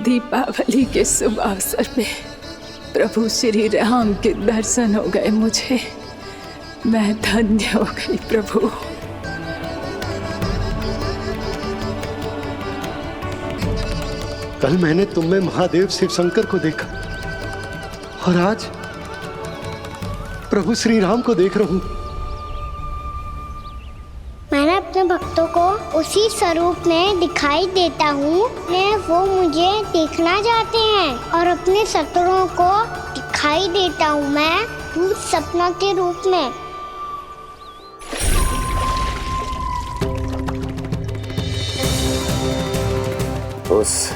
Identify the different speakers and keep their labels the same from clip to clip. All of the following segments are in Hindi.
Speaker 1: दीपावली के शुभ अवसर में प्रभु श्री राम के दर्शन हो गए मुझे। मैं धन्य हो गई प्रभु।
Speaker 2: कल मैंने तुम में महादेव शिव शंकर को देखा और आज प्रभु श्री राम को देख रहा हूं।
Speaker 3: मैंने अपने भक्तों को उसी स्वरूप में दिखाई देता हूँ। वो मुझे देखना चाहते हैं और अपने शत्रुओं को दिखाई देता हूँ मैं भूत सपना के रूप में।
Speaker 4: उस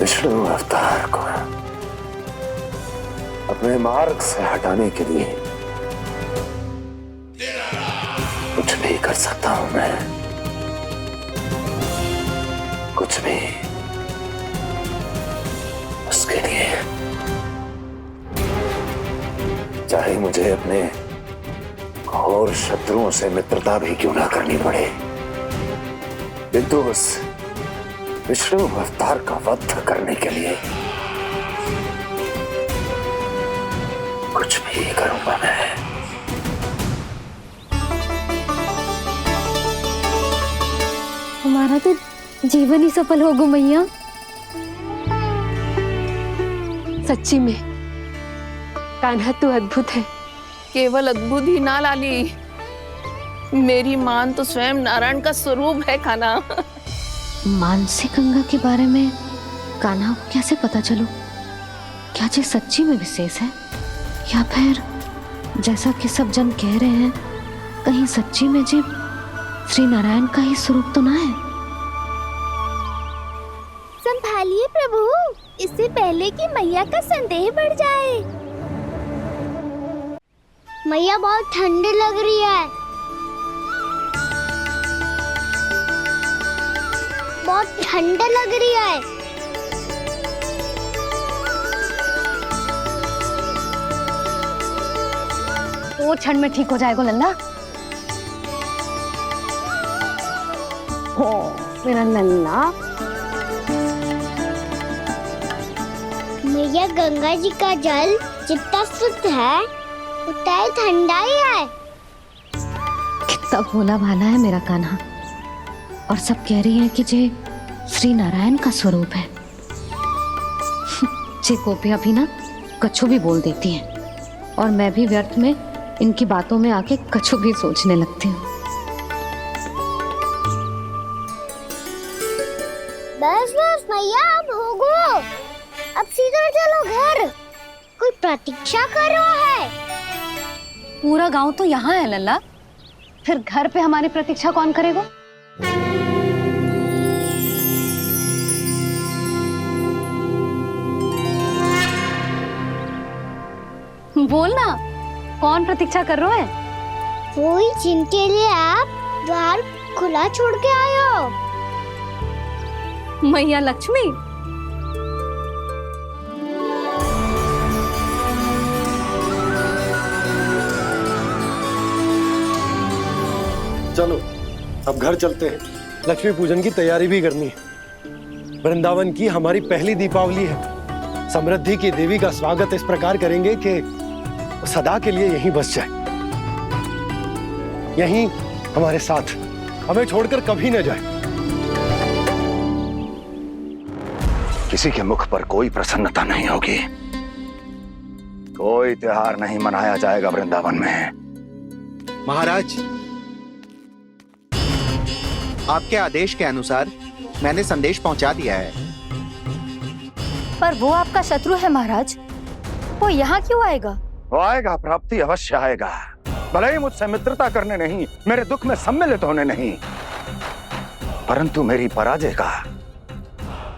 Speaker 4: विष्णु अवतार को अपने मार्ग से हटाने के लिए कुछ भी कर सकता हूं मैं, कुछ भी। उसके लिए चाहे मुझे अपने घोर शत्रुओं से मित्रता भी क्यों ना करनी पड़े, किंतु उस विष्णु अवतार का वध करने के लिए कुछ भी करूंगा मैं।
Speaker 5: हमारा तो जीवन ही सफल हो गो मैया।
Speaker 6: सच्ची में कान्हा तू अद्भुत है।
Speaker 7: केवल अद्भुत ही ना लाली, मेरी मान तो स्वयं नारायण का स्वरूप है कान्हा।
Speaker 5: मानसी गंगा के बारे में कान्हा को कैसे पता चलो? क्या ये सच्ची में विशेष है या फिर जैसा कि सब जन कह रहे हैं कहीं सच्ची में जी श्री नारायण का ही स्वरूप तो ना है?
Speaker 3: संभालिए प्रभु, इससे पहले कि मैया का संदेह बढ़ जाए। मैया बहुत ठंडी लग रही है, बहुत ठंडा लग रही है।
Speaker 5: वो क्षण में ठीक हो जाएगा लल्ला। हो मेरा लल्ला।
Speaker 3: मैया गंगा जी का जल जितना शुद्ध है उतना ही ठंडा ही है।
Speaker 5: कितना भोला भाला है मेरा कान्हा। और सब कह रही हैं कि जे श्री नारायण का स्वरूप है। जे गोपियां भी ना कछु भी बोल देती हैं और मैं भी व्यर्थ में इनकी बातों में आके कछु भी सोचने लगती हूँ।
Speaker 3: बस बस मैया, अब होगो, अब सीधा चलो घर। कोई प्रतीक्षा कर रहा है।
Speaker 5: पूरा गांव तो यहाँ है लल्ला, फिर घर पे हमारी प्रतीक्षा कौन करेगा? बोल ना, कौन प्रतीक्षा कर रहा है?
Speaker 3: वही जिनके लिए आप द्वार खुला छोड़ के आए हो।
Speaker 5: मैया लक्ष्मी।
Speaker 2: चलो अब घर चलते हैं। लक्ष्मी पूजन की तैयारी भी करनी है। वृंदावन की हमारी पहली दीपावली है। समृद्धि की देवी का स्वागत इस प्रकार करेंगे कि सदा के लिए यहीं बस जाए, यहीं हमारे साथ, हमें छोड़कर कभी न जाए।
Speaker 4: किसी के मुख पर कोई प्रसन्नता नहीं होगी, कोई त्योहार नहीं मनाया जाएगा वृंदावन में।
Speaker 8: महाराज, आपके आदेश के अनुसार मैंने संदेश पहुंचा दिया है।
Speaker 5: पर वो आपका शत्रु है महाराज, वो यहाँ क्यों आएगा?
Speaker 4: वो आएगा, प्राप्ति अवश्य आएगा। भले ही मुझसे मित्रता करने नहीं, मेरे दुख में सम्मिलित होने नहीं, परंतु मेरी पराजय का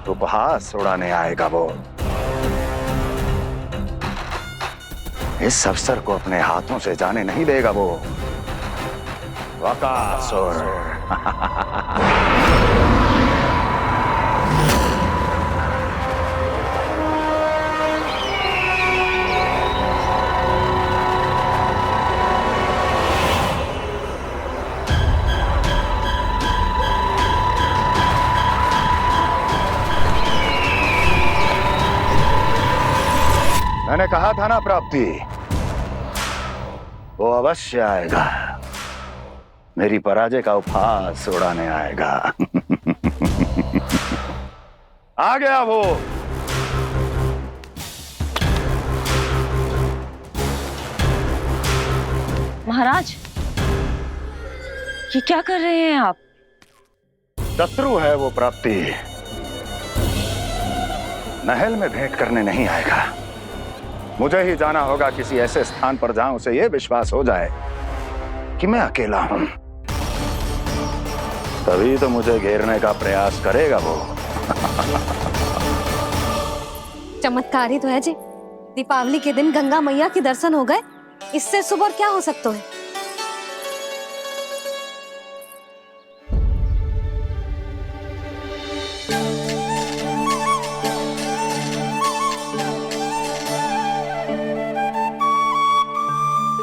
Speaker 4: उपहास उड़ाने आएगा वो। इस अवसर को अपने हाथों से जाने नहीं देगा वो। वकासुर। मैंने कहा था ना प्राप्ति, वो अवश्य आएगा, मेरी पराजय का उपहास उड़ाने आएगा। आ गया वो।
Speaker 9: महाराज, ये क्या कर रहे हैं आप?
Speaker 4: शत्रु है वो प्राप्ति, महल में भेंट करने नहीं आएगा। मुझे ही जाना होगा किसी ऐसे स्थान पर जहां उसे यह विश्वास हो जाए कि मैं अकेला हूं, तभी तो मुझे घेरने का प्रयास करेगा वो।
Speaker 5: चमत्कार ही तो है जी। दीपावली के दिन गंगा मैया के दर्शन हो गए, इससे शुभ और क्या हो सकता है।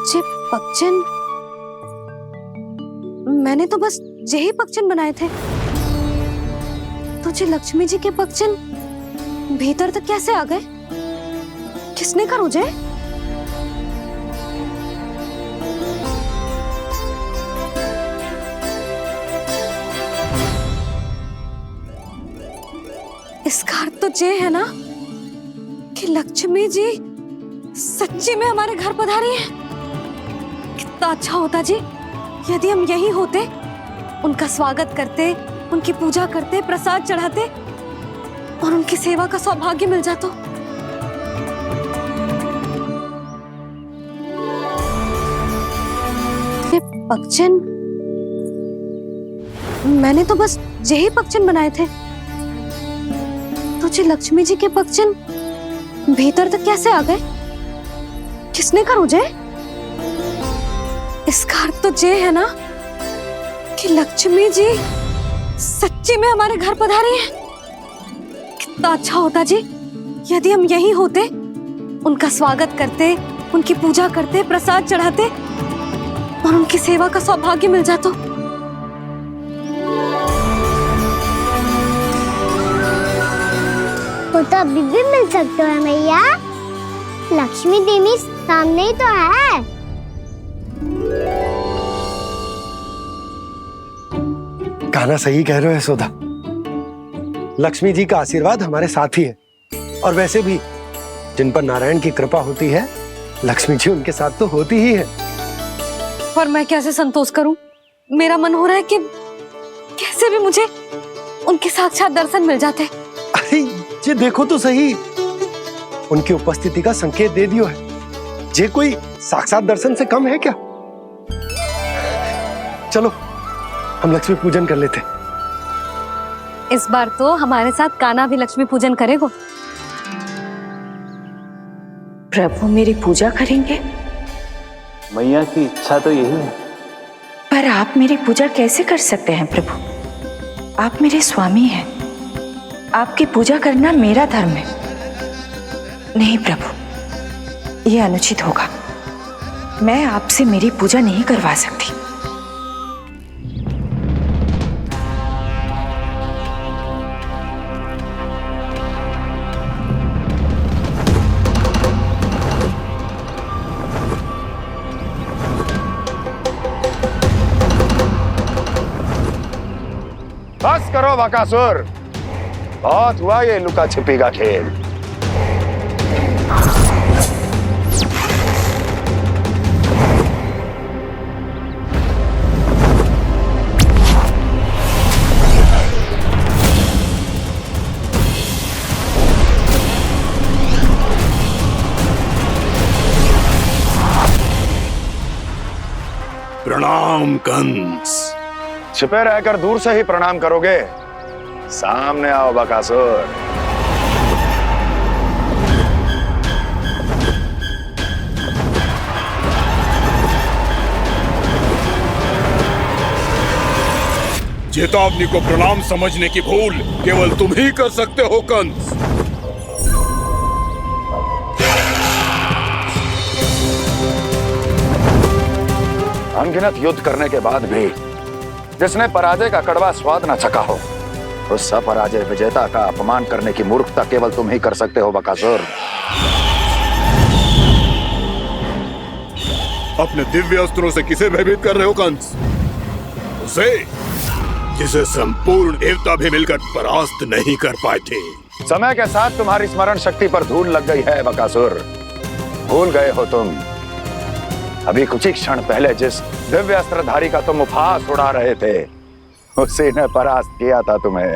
Speaker 5: जे पक्षन, मैंने तो बस यही पक्षन बनाए थे, तो जे लक्ष्मी जी के पक्षन भीतर तक कैसे आ गए? किसने करो जे? इसका अर्थ तो ये है ना कि लक्ष्मी जी सच्ची में हमारे घर पधारी है। कितना अच्छा होता जी यदि हम यही होते, उनका स्वागत करते, उनकी पूजा करते, प्रसाद चढ़ाते और उनकी सेवा का सौभाग्य मिल जाता। ये पक्षन, मैंने तो बस यही पक्षन बनाए थे, तो जे लक्ष्मी जी के पक्षन भीतर तक कैसे आ गए? किसने करो जे? इसका अर्थ तो ये है ना कि लक्ष्मी जी सच्ची में हमारे घर पधारी है। कितना अच्छा होता जी यदि हम यही होते, उनका स्वागत करते, उनकी पूजा करते, प्रसाद चढ़ाते और उनकी सेवा का सौभाग्य मिल जाता।
Speaker 3: वो तो अभी भी मिल सकते हैं मैया, लक्ष्मी देवी सामने ही तो है।
Speaker 2: कान्हा सही कह रहे हो यशोदा, लक्ष्मी जी का आशीर्वाद हमारे साथ ही है। और वैसे भी जिन पर नारायण की कृपा होती है, लक्ष्मी जी उनके साथ तो होती ही है।
Speaker 5: पर मैं कैसे संतोष करूं? मेरा मन हो रहा है कि कैसे भी मुझे उनके साक्षात दर्शन मिल जाते।
Speaker 2: अरे ये देखो तो सही, उनकी उपस्थिति का संकेत दे दियो है। ये कोई साक्षात दर्शन से कम है क्या? चलो हम लक्ष्मी पूजन कर लेते।
Speaker 5: इस बार तो हमारे साथ कान्हा भी लक्ष्मी पूजन करेगा।
Speaker 1: प्रभु मेरी पूजा करेंगे?
Speaker 10: मैया की इच्छा तो यही है।
Speaker 1: पर आप मेरी पूजा कैसे कर सकते हैं प्रभु? आप मेरे स्वामी हैं, आपकी पूजा करना मेरा धर्म है। नहीं प्रभु, यह अनुचित होगा। मैं आपसे मेरी पूजा नहीं करवा सकती।
Speaker 4: बस करो बकासुर, बहुत हुआ ये लुका छिपी का खेल।
Speaker 11: प्रणाम कंस।
Speaker 4: छिपे रहकर दूर से ही प्रणाम करोगे? सामने आओ बकासुर।
Speaker 11: चेतावनी को प्रणाम समझने की भूल केवल तुम ही कर सकते हो कंस।
Speaker 4: अनगिनत युद्ध करने के बाद भी जिसने पराजय का कड़वा स्वाद न चखा हो, उस अपराजय विजेता का अपमान करने की मूर्खता केवल तुम ही कर सकते हो बकासुर।
Speaker 11: अपने दिव्य अस्त्रों से किसे भयभीत कर रहे हो कंस? उसे जिसे संपूर्ण देवता भी मिलकर परास्त नहीं कर पाए थे।
Speaker 4: समय के साथ तुम्हारी स्मरण शक्ति पर धूल लग गई है बकासुर। भूल गए हो तुम अभी कुछ ही क्षण पहले जिस दिव्य अस्त्रधारी का तुम उपहास उड़ा रहे थे, उसी ने परास्त किया था तुम्हें।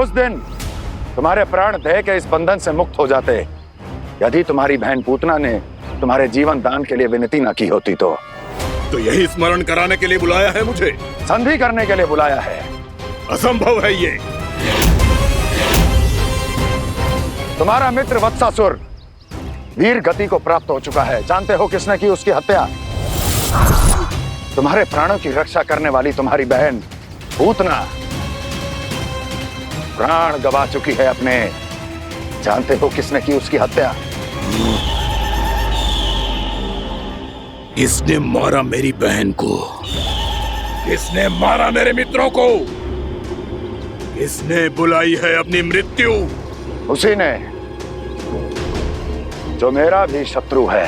Speaker 4: उस दिन तुम्हारे प्राण देह के इस बंधन से मुक्त हो जाते यदि तुम्हारी बहन पूतना ने तुम्हारे जीवन दान के लिए विनती न की होती तो
Speaker 11: यही स्मरण कराने के लिए बुलाया है मुझे?
Speaker 4: संधि करने के लिए बुलाया है।
Speaker 11: असंभव है ये।
Speaker 4: तुम्हारा मित्र वत्सासुर वीर गति को प्राप्त हो चुका है। जानते हो किसने की उसकी हत्या? तुम्हारे प्राणों की रक्षा करने वाली तुम्हारी बहन पूतना प्राण गवा चुकी है अपने। जानते हो किसने की उसकी हत्या?
Speaker 11: किसने मारा मेरी बहन को? किसने मारा मेरे मित्रों को? किसने बुलाई है अपनी मृत्यु?
Speaker 4: उसी ने जो मेरा भी शत्रु है।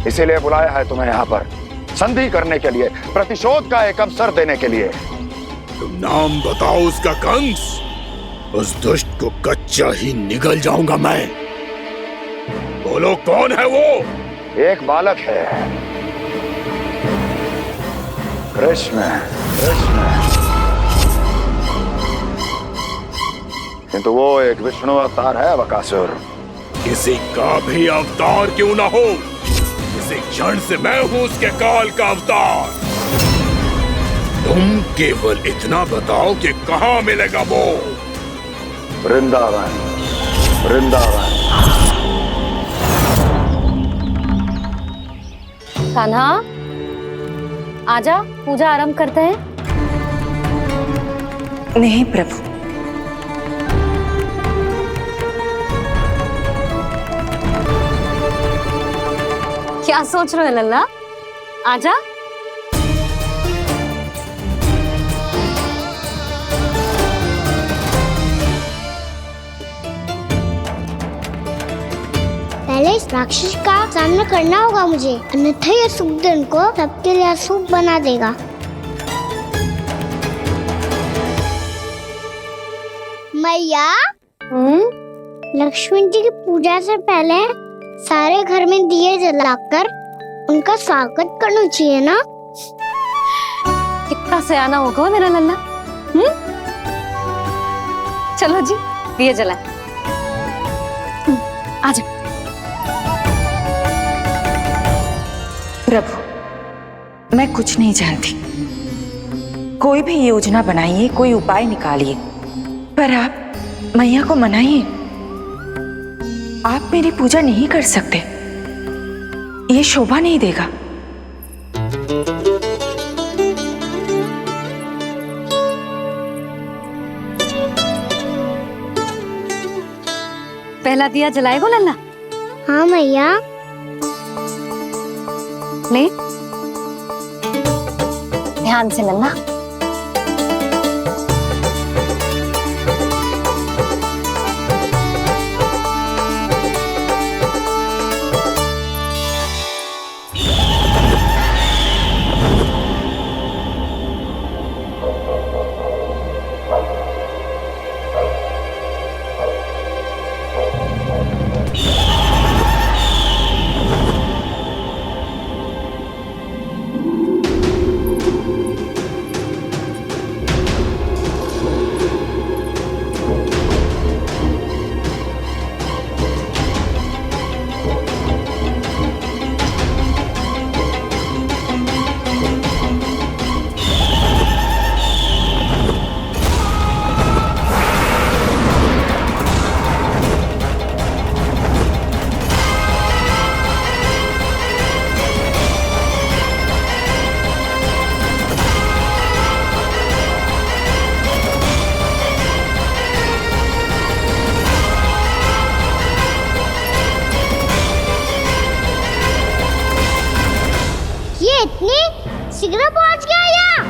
Speaker 4: इसीलिए बुलाया है तुम्हें यहाँ पर संधि करने के लिए, प्रतिशोध का एक अवसर देने के लिए।
Speaker 11: तुम नाम बताओ उसका कंस। उस दुष्ट को कच्चा ही निगल जाऊंगा मैं। बोलो कौन है वो?
Speaker 4: एक बालक है, कृष्ण। किंतु वो एक विष्णु अवतार है बकासुर।
Speaker 11: किसी का भी अवतार क्यों ना हो, इसी क्षण से मैं हूं उसके काल का अवतार। तुम केवल इतना बताओ कि कहां मिलेगा वो?
Speaker 4: वृंदावन। वृंदावन।
Speaker 5: कान्हा, आजा, पूजा आरंभ करते हैं।
Speaker 1: नहीं प्रभु,
Speaker 5: क्या सोच रहे हो लल्ला? आजा।
Speaker 3: पहले इस राक्षस का सामना करना होगा मुझे, अन्यथा ये शुभ दिन को सबके लिए अशुभ बना देगा। मैया, लक्ष्मण जी की पूजा से पहले सारे घर में दिए जलाकर उनका स्वागत करना चाहिए ना?
Speaker 5: कितना सयाना होगा मेरा लल्ला। चलो जी, दिए जलाए। आजा।
Speaker 1: प्रभु, मैं कुछ नहीं जानती। कोई भी योजना बनाइए, कोई उपाय निकालिए, पर आप मैया को मनाइए। आप मेरी पूजा नहीं कर सकते, ये शोभा नहीं देगा।
Speaker 5: पहला दिया जलाएगो लल्ला?
Speaker 3: हाँ मैया।
Speaker 5: ले, ध्यान से लल्ला।
Speaker 3: इतनी शीघ्र पहुंच गया यहाँ?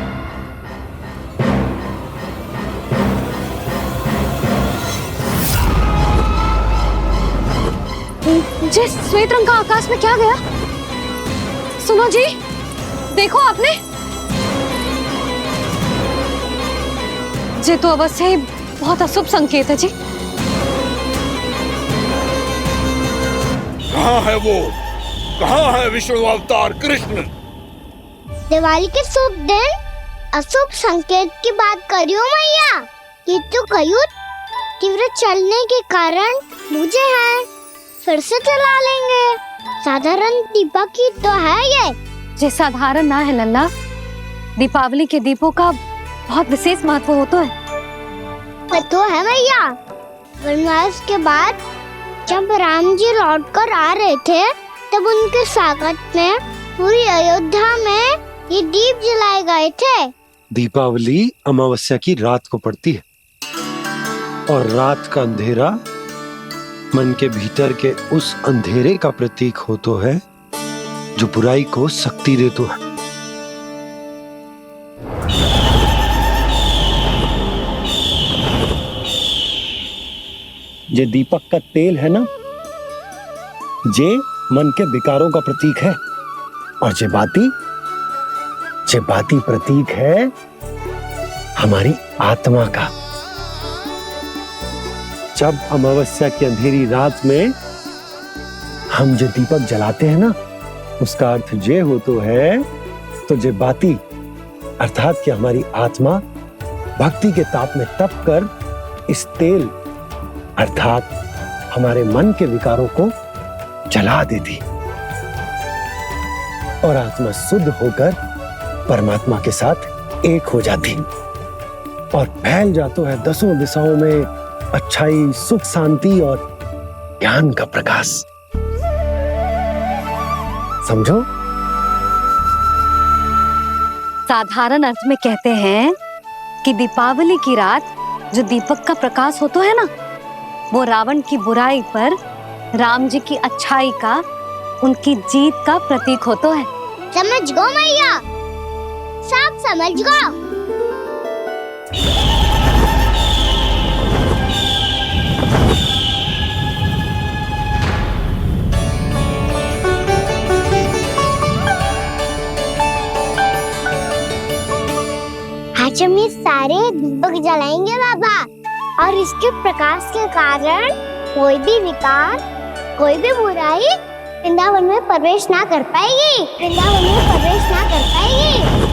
Speaker 5: जे श्वेत रंग का आकाश में क्या गया? सुनो जी, देखो आपने, जे तो अवश्य ही बहुत अशुभ संकेत है जी।
Speaker 11: कहाँ है वो? कहाँ है विष्णु अवतार कृष्ण?
Speaker 3: दिवाली के शुभ दिन अशुभ संकेत की बात करियो मैया। ये तो कयूँ तीव्र चलने के कारण मुझे है, फिर से चला लेंगे। साधारण दीपक ही तो है ये
Speaker 5: साधारण ना है लल्ला, दीपावली के दीपों का बहुत विशेष महत्व होता है।
Speaker 3: तो है भैया, वनवास के बाद जब राम जी लौट कर आ रहे थे तब उनके स्वागत में पूरी अयोध्या में ये दीप जलाए गए थे।
Speaker 2: दीपावली अमावस्या की रात को पड़ती है और रात का अंधेरा मन के भीतर के उस अंधेरे का प्रतीक होता है जो बुराई को शक्ति देता है। ये दीपक का तेल है ना, जे मन के विकारों का प्रतीक है, और जे बाती प्रतीक है हमारी आत्मा का। जब अमावस्या की अंधेरी रात में हम जो दीपक जलाते हैं ना, उसका अर्थ ये हो तो है, तो जे बाती अर्थात कि हमारी आत्मा भक्ति के ताप में तप कर इस तेल अर्थात हमारे मन के विकारों को जला देती और आत्मा शुद्ध होकर परमात्मा के साथ एक हो जाती और फैल जाता है दसों दिशाओं में अच्छाई, सुख, शांति और ज्ञान का प्रकाश। समझो?
Speaker 5: साधारण अर्थ में कहते हैं कि दीपावली की रात जो दीपक का प्रकाश होता है ना, वो रावण की बुराई पर राम जी की अच्छाई का, उनकी जीत का प्रतीक होता है।
Speaker 3: समझ गो मैया, सब समझ गो। आज हम ये सारे दीपक जलाएंगे बाबा, और इसके प्रकाश के कारण कोई भी विकार, कोई भी बुराई वृंदावन में प्रवेश ना कर पाएगी, वृंदावन में प्रवेश ना कर पाएगी।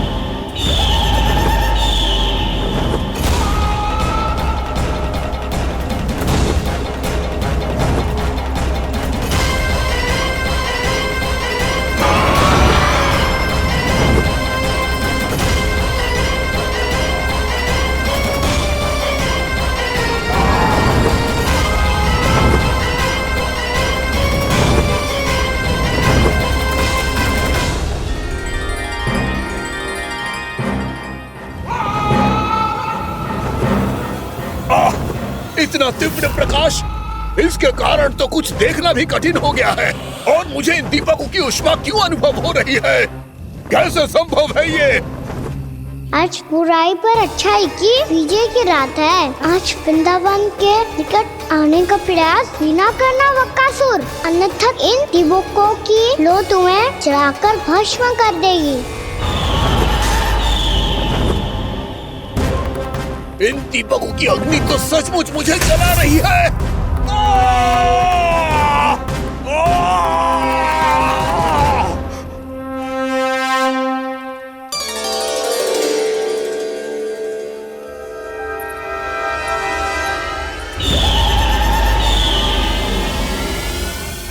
Speaker 11: इतना तीव्र प्रकाश, इसके कारण तो कुछ देखना भी कठिन हो गया है। और मुझे इन दीपकों की उष्मा क्यों अनुभव हो रही है? कैसे संभव है ये?
Speaker 3: आज बुराई पर अच्छाई की विजय की रात है। आज वृंदावन के निकट आने का प्रयास भी ना करना बकासुर, अन्यथा इन दीपकों की लो तुम्हें जलाकर भस्म कर देगी।
Speaker 11: इन दीपकों की अग्नि तो सचमुच मुझे जला रही है।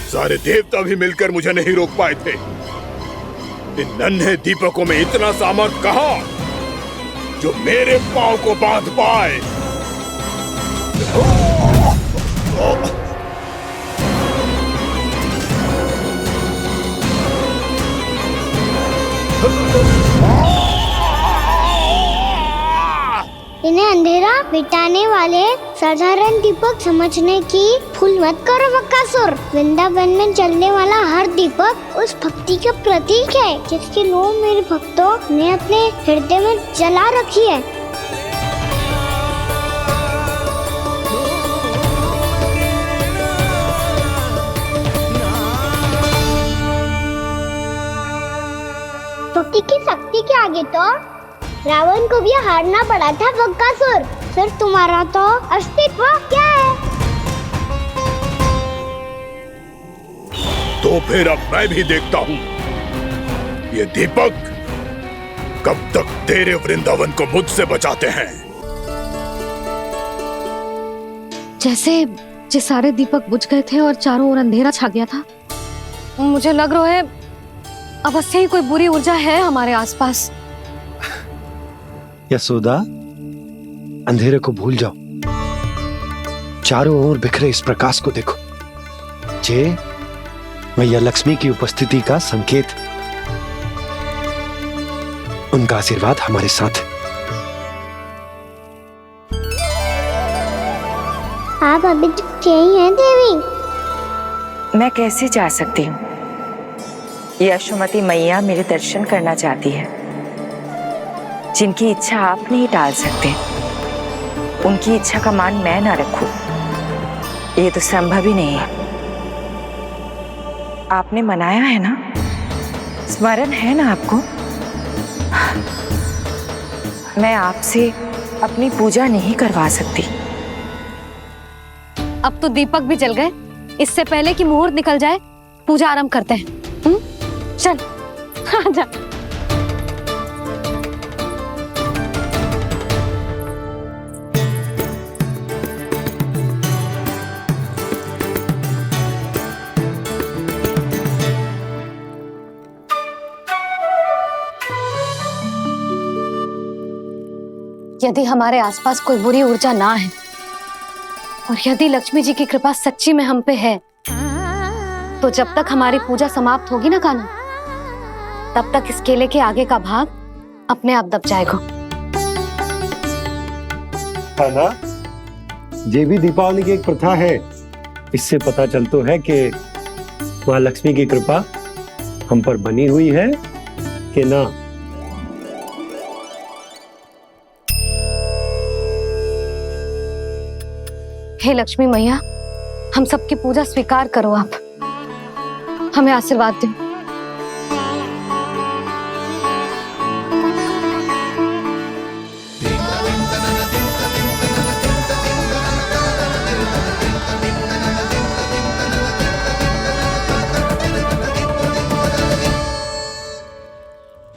Speaker 11: सारे देवता भी मिलकर मुझे नहीं रोक पाए थे। इन नन्हे दीपकों में इतना सामर्थ कहां जो मेरे पांव को बांध पाए।
Speaker 3: इन्हें अंधेरा मिटाने वाले साधारण दीपक समझने की भूल मत करो बकासुर। वृंदावन में जलने वाला हर दीपक उस भक्ति का प्रतीक है जिसकी लो मेरे भक्तों ने अपने हृदय में जला रखी है। सरस्वती की शक्ति के आगे तो रावण को भी हारना पड़ा था बकासुर। फिर तुम्हारा तो अस्तित्व क्या है?
Speaker 11: तो फिर अब मैं भी देखता हूँ ये दीपक कब तक तेरे वृंदावन को मुझसे बचाते हैं।
Speaker 5: जैसे ये सारे दीपक बुझ गए थे और चारों ओर अंधेरा छा गया था, मुझे लग रहा है अवश्य ही कोई बुरी ऊर्जा है हमारे आसपास।
Speaker 2: यशोदा, अंधेरे को भूल जाओ, चारों ओर बिखरे इस प्रकाश को देखो। जे मैया लक्ष्मी की उपस्थिति का संकेत, उनका आशीर्वाद हमारे साथ है।
Speaker 3: आप अभी तक यही हैं देवी?
Speaker 1: मैं कैसे जा सकती हूँ? यशोमती मैया मेरे दर्शन करना चाहती है। जिनकी इच्छा आप नहीं टाल सकते, उनकी इच्छा का मान मैं ना रखूं, ये तो संभव ही नहीं है। आपने मनाया है ना, स्मरण है ना आपको? मैं आपसे अपनी पूजा नहीं करवा सकती।
Speaker 5: अब तो दीपक भी जल गए, इससे पहले कि मुहूर्त निकल जाए पूजा आरंभ करते हैं। चल आजा। यदि हमारे आसपास कोई बुरी ऊर्जा ना है और यदि लक्ष्मी जी की कृपा सच्ची में हम पे है, तो जब तक हमारी पूजा समाप्त होगी ना कान्हा, तब तक इस केले के आगे का भाग अपने आप दब जाएगा।
Speaker 2: है ना? ये भी दीपावली की एक प्रथा है। इससे पता चलता है कि माँ लक्ष्मी की कृपा हम पर बनी हुई है कि ना।
Speaker 5: हे लक्ष्मी मैया, हम सबकी पूजा स्वीकार करो, आप हमें आशीर्वाद दो।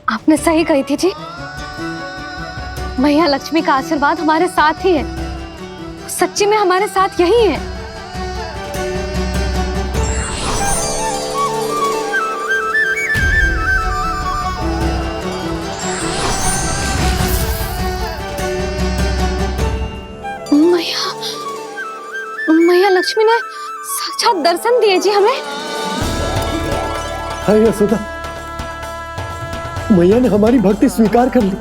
Speaker 5: आपने सही कही थी जी, मैया लक्ष्मी का आशीर्वाद हमारे साथ ही है, सच्ची में हमारे साथ यही है। मैया लक्ष्मी ने साक्षात दर्शन दिए जी हमें।
Speaker 2: हाय यशोदा, मैया ने हमारी भक्ति स्वीकार कर ली।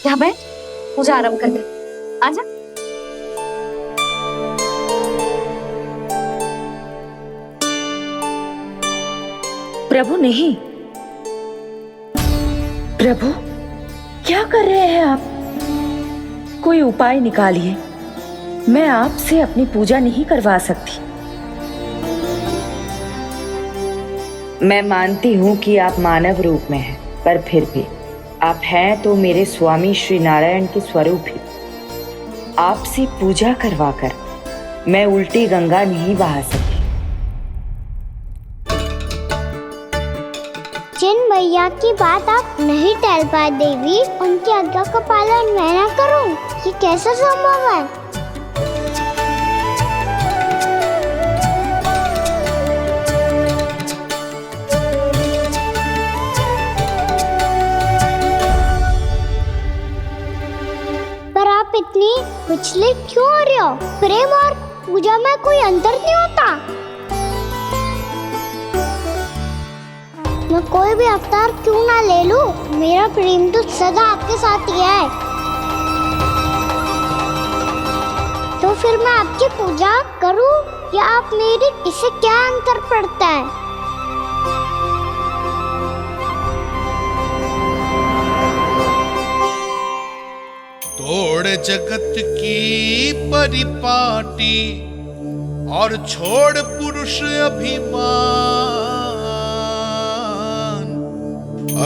Speaker 5: क्या बैठ, पूजा आरंभ कर दे। आजा।
Speaker 1: प्रभु नहीं, प्रभु क्या कर रहे हैं आप? कोई उपाय निकालिए, मैं आपसे अपनी पूजा नहीं करवा सकती। मैं मानती हूँ कि आप मानव रूप में हैं, पर फिर भी आप हैं तो मेरे स्वामी श्री नारायण के स्वरूप ही। आपसे पूजा करवाकर मैं उल्टी गंगा नहीं बहा सकी।
Speaker 3: जिन मैया की बात आप नहीं टाल पाए देवी, उनकी आज्ञा का पालन मैं ना करूं, ये कैसा संभव है? पर आप इतनी विचलित क्यों हो रहे हो? प्रेम और पूजा में कोई अंतर नहीं होता। मैं कोई भी अवतार क्यों ना ले लूं, मेरा प्रेम तो सदा आपके साथ ही है। तो फिर मैं आपकी पूजा करूं या आप मेरी, इससे क्या अंतर पड़ता है?
Speaker 11: तो छोड़ जगत की परिपाटी और छोड़ पुरुष अभिमान,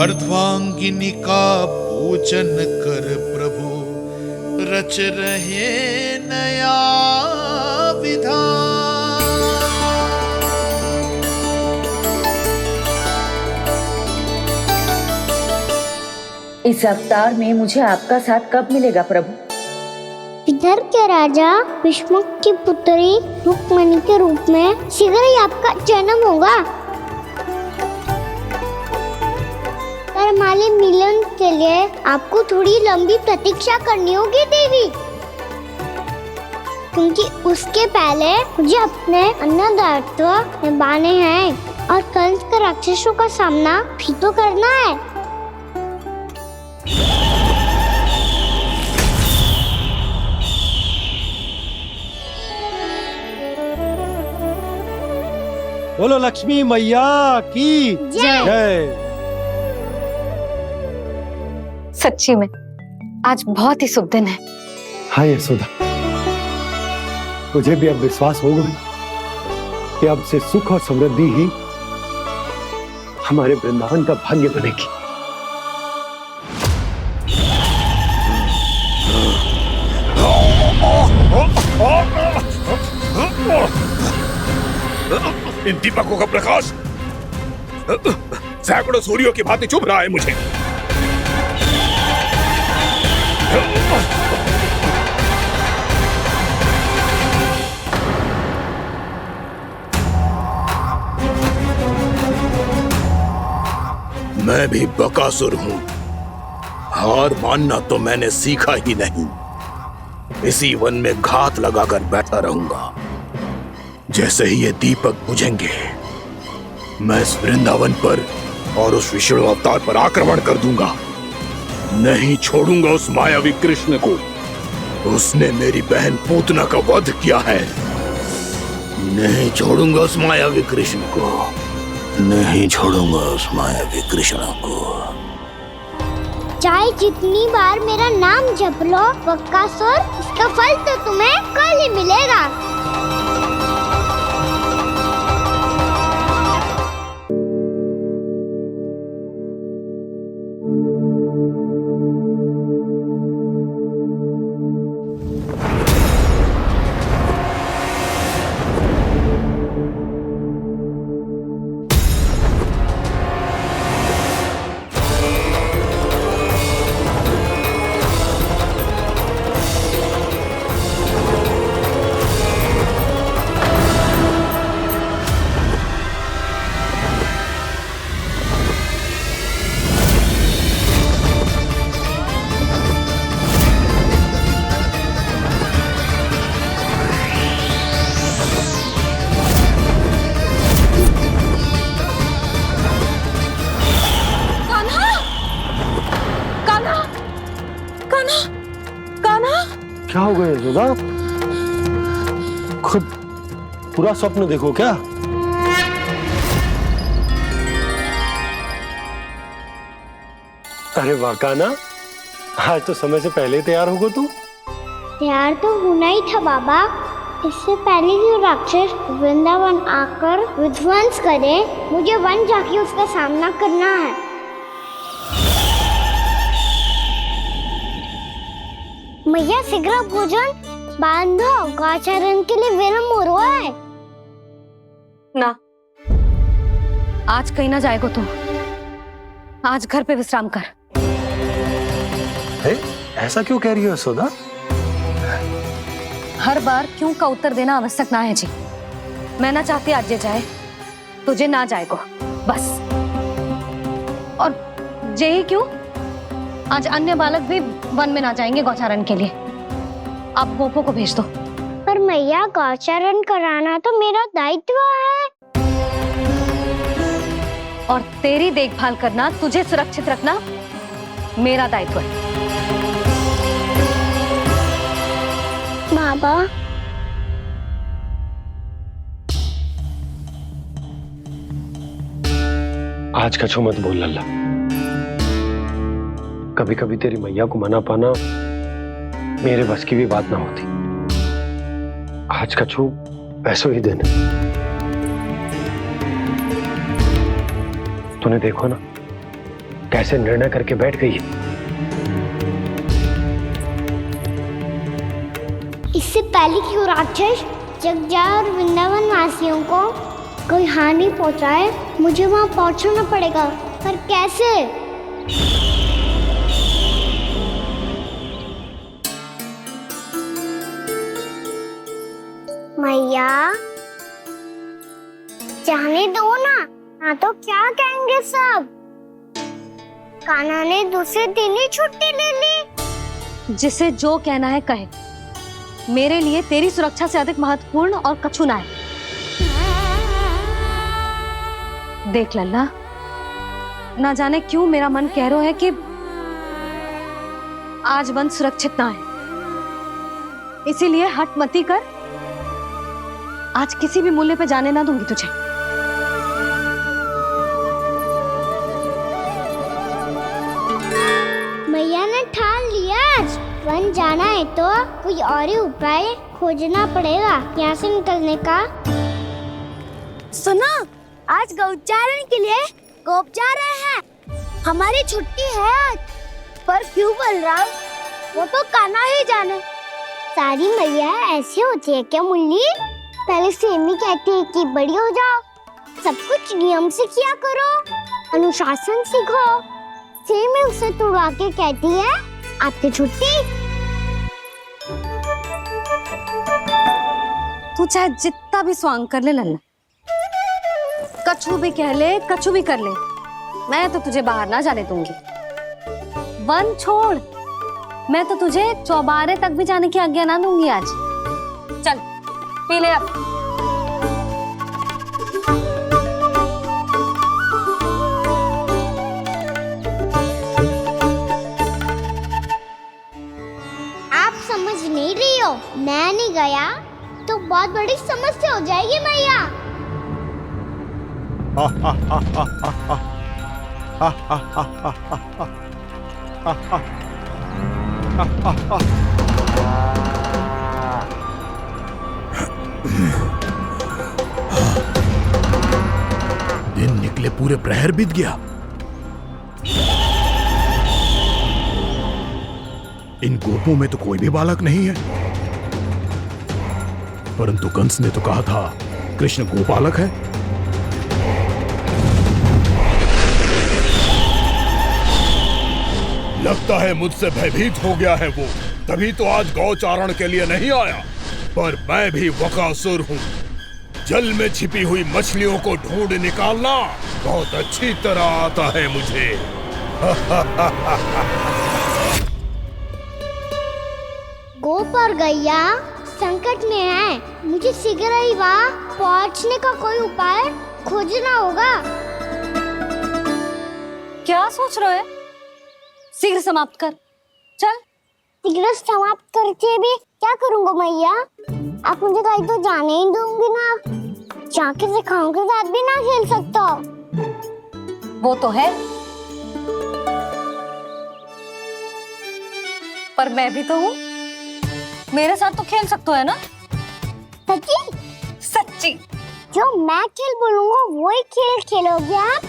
Speaker 11: अर्धांगिनी का पूजन कर प्रभु रच रहे नया विधान।
Speaker 9: इस अवतार में मुझे आपका साथ कब मिलेगा प्रभु?
Speaker 3: इधर के राजा भीष्मक की पुत्री रुक्मणी के रूप में शीघ्र ही आपका जन्म होगा। हमारे मिलन के लिए आपको थोड़ी लंबी प्रतीक्षा करनी होगी देवी, क्योंकि उसके पहले मुझे अपने अन्य दायित्व निभाने हैं और कंस के राक्षसों का सामना भी तो करना है।
Speaker 2: बोलो लक्ष्मी मैया की जय।
Speaker 5: सच्ची में आज बहुत ही शुभ दिन है।
Speaker 2: हाँ यशोदा, मुझे भी अब विश्वास हो गया कि अब से सुख और समृद्धि ही हमारे वृंदावन का भाग्य बनेगी।
Speaker 11: इन दीपकों का प्रकाश सैकड़ों सूर्यों की भांति चुभ रहा है मुझे। मैं भी बकासुर हूं, हार मानना तो मैंने सीखा ही नहीं। इसी वन में घात लगाकर बैठा रहूंगा। जैसे ही ये दीपक बुझेंगे, मैं इस वृंदावन पर और उस विष्णु अवतार पर आक्रमण कर दूंगा। नहीं छोड़ूंगा उस मायावी कृष्ण को। उसने मेरी बहन पूतना का वध किया है। नहीं छोड़ूंगा उस मायावी कृष्ण को। नहीं छोड़ूंगा उस मायावी कृष्ण को।
Speaker 3: चाहे जितनी बार मेरा नाम जप लो बकासुर, इसका फल तो तुम्हें कल ही मिलेगा।
Speaker 2: क्या हो गया यशोदा? खुद पूरा स्वप्न देखो क्या? अरे वाह कान्हा, आज तो समय से पहले तैयार होगा तू।
Speaker 3: तैयार तो होना ही था बाबा। इससे पहले ही राक्षस वृंदावन आकर विध्वंस करे, मुझे वन जाके उसका सामना करना है। मैया शीघ्र भोजन बांधो, गौचरण के लिए विलंब हो रहा है।
Speaker 5: ना, आज कहीं ना जाएगा तू। आज घर पे विश्राम कर।
Speaker 2: ऐसा क्यों कह रही हो यशोदा?
Speaker 5: हर बार क्यों का उत्तर देना आवश्यक ना है जी। मैं ना चाहती आज ये जाए, तुझे ना जाएगा बस। और यही क्यों, आज अन्य बालक भी वन में ना जाएंगे गौचारण के लिए। आप गोपो को भेज दो।
Speaker 3: पर मैया गौचारण कराना तो मेरा दायित्व है।
Speaker 5: और तेरी देखभाल करना, तुझे सुरक्षित रखना मेरा दायित्व है।
Speaker 3: बाबा,
Speaker 2: आज कछू मत बोल लल्ला। कभी कभी तेरी मैया को मना पाना मेरे बस की भी बात ना होती। आज कछु ऐसो ही दिन। तूने देखो ना कैसे निर्णय करके बैठ गई है।
Speaker 3: इससे पहले कि वो राक्षस जगजा और वृंदावन वासियों को कोई हानि पहुंचाए, मुझे वहां पहुंचना पड़ेगा। पर कैसे? मैया जाने दो ना तो क्या कहेंगे सब। कान्हा ने दूसरे दिन ही छुट्टी ले ली।
Speaker 5: जिसे जो कहना है कहे, मेरे लिए तेरी सुरक्षा से अधिक महत्वपूर्ण और कछु ना है। देख लल्ला, ना जाने क्यों मेरा मन कह रहा है कि आज वन सुरक्षित ना है, इसीलिए हट मती कर। आज किसी भी मूल्य पे जाने ना दूंगी तुझे।
Speaker 3: मैया ने ठान लिया, आज वन जाना है तो कोई और ही उपाय खोजना पड़ेगा यहाँ से निकलने का। सुनो, आज गौचारण के लिए गोप जा रहे हैं। हमारी छुट्टी है आज। पर क्यों बलराम? वो तो कान्हा ही जाने। सारी मैया ऐसी होती है क्या मुन्नी? पहले सेमी कहती है कि बड़ी हो जाओ, सब कुछ नियम से किया करो, अनुशासन सीखो। सेमी उसे तुड़वा के कहती है आपकी छुट्टी।
Speaker 5: तू चाहे जितना भी स्वांग कर ले लल्ला, कछु भी कह ले, कछु भी कर ले, मैं तो तुझे बाहर ना जाने दूंगी। वन छोड़, मैं तो तुझे चौबारे तक भी जाने की आज्ञा ना दूंगी आज। चल पी ले अब।
Speaker 3: आप समझ नहीं रही हो, मैं नहीं गया तो बहुत बड़ी समस्या हो जाएगी मैया।
Speaker 11: दिन निकले पूरे प्रहर बीत गया। इन गोपों में तो कोई भी बालक नहीं है, परंतु कंस ने तो कहा था कृष्ण गोपालक है। लगता है मुझसे भयभीत हो गया है वो, तभी तो आज गौचारण के लिए नहीं आया। पर मैं भी बकासुर हूँ, जल में छिपी हुई मछलियों को ढूंढ निकालना बहुत अच्छी तरह आता है मुझे।
Speaker 3: गोप और गैया संकट में है, मुझे शीघ्र ही वहाँ पहुँचने का कोई उपाय खोजना होगा।
Speaker 5: क्या सोच रहे हो? शीघ्र समाप्त कर, चल।
Speaker 3: शीघ्र समाप्त करके भी क्या करूँगा मैया? आप मुझे कहीं तो जाने ही दूंगी ना। जाके सिखाओं के साथ भी ना खेल सकता हो।
Speaker 5: वो तो है, पर मैं भी तो हूँ, मेरे साथ तो खेल सकते हो, है ना?
Speaker 3: सच्ची?
Speaker 5: सच्ची।
Speaker 3: जो मैं खेल बोलूँगा वही खेल खेलोगे आप?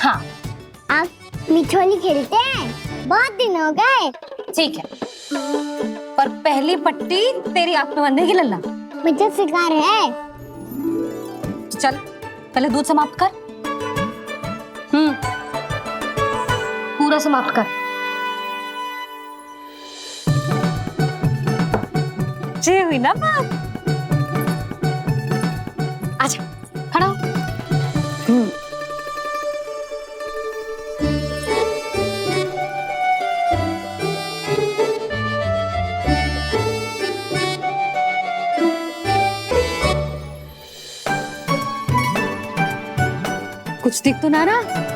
Speaker 5: हाँ।
Speaker 3: आप मिठोली खेलते हैं? बहुत दिन हो गए।
Speaker 5: ठीक है, पर पहली पट्टी तेरी आंख में बनने की लल्ला।
Speaker 3: मुझे शिकार है।
Speaker 5: चल पहले दूध समाप्त कर। पूरा समाप्त कर। जी हुई ना बात? आजा, खड़ा हो। कुछ दिख तो ना रहा?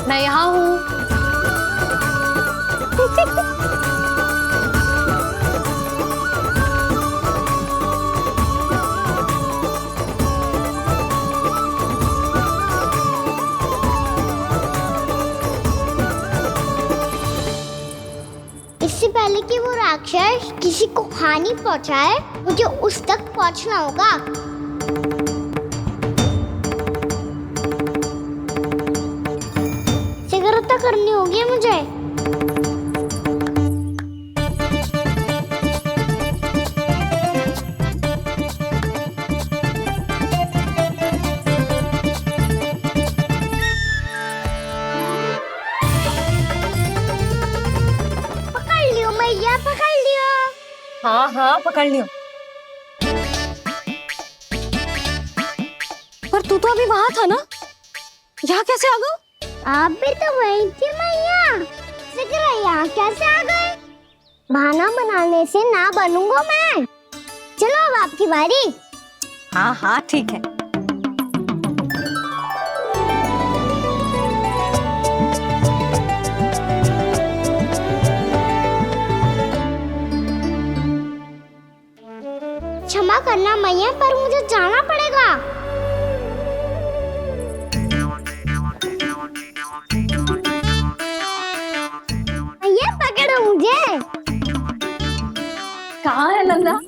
Speaker 6: मैं यहाँ हूँ।
Speaker 3: इससे पहले कि वो राक्षस किसी को हानि पहुंचाए, मुझे उस तक पहुंचना होगा। सिगरता करनी होगी मुझे। पकड़ लियो मैया, पकड़ लियो।
Speaker 1: हाँ हाँ पकड़ लियो।
Speaker 5: पर तू तो अभी वहां था ना, यहाँ कैसे आ गया?
Speaker 3: आप भी तो वही थी मैया। सिगरा यहाँ कैसे आ गए? बहाना बनाने से ना बनूंगा मैं। चलो अब आपकी बारी।
Speaker 1: हाँ हाँ ठीक है।
Speaker 3: क्षमा करना मैया, पर मुझे जाना पड़ेगा। मैया पकड़ो मुझे।
Speaker 1: कहाँ है नंदा?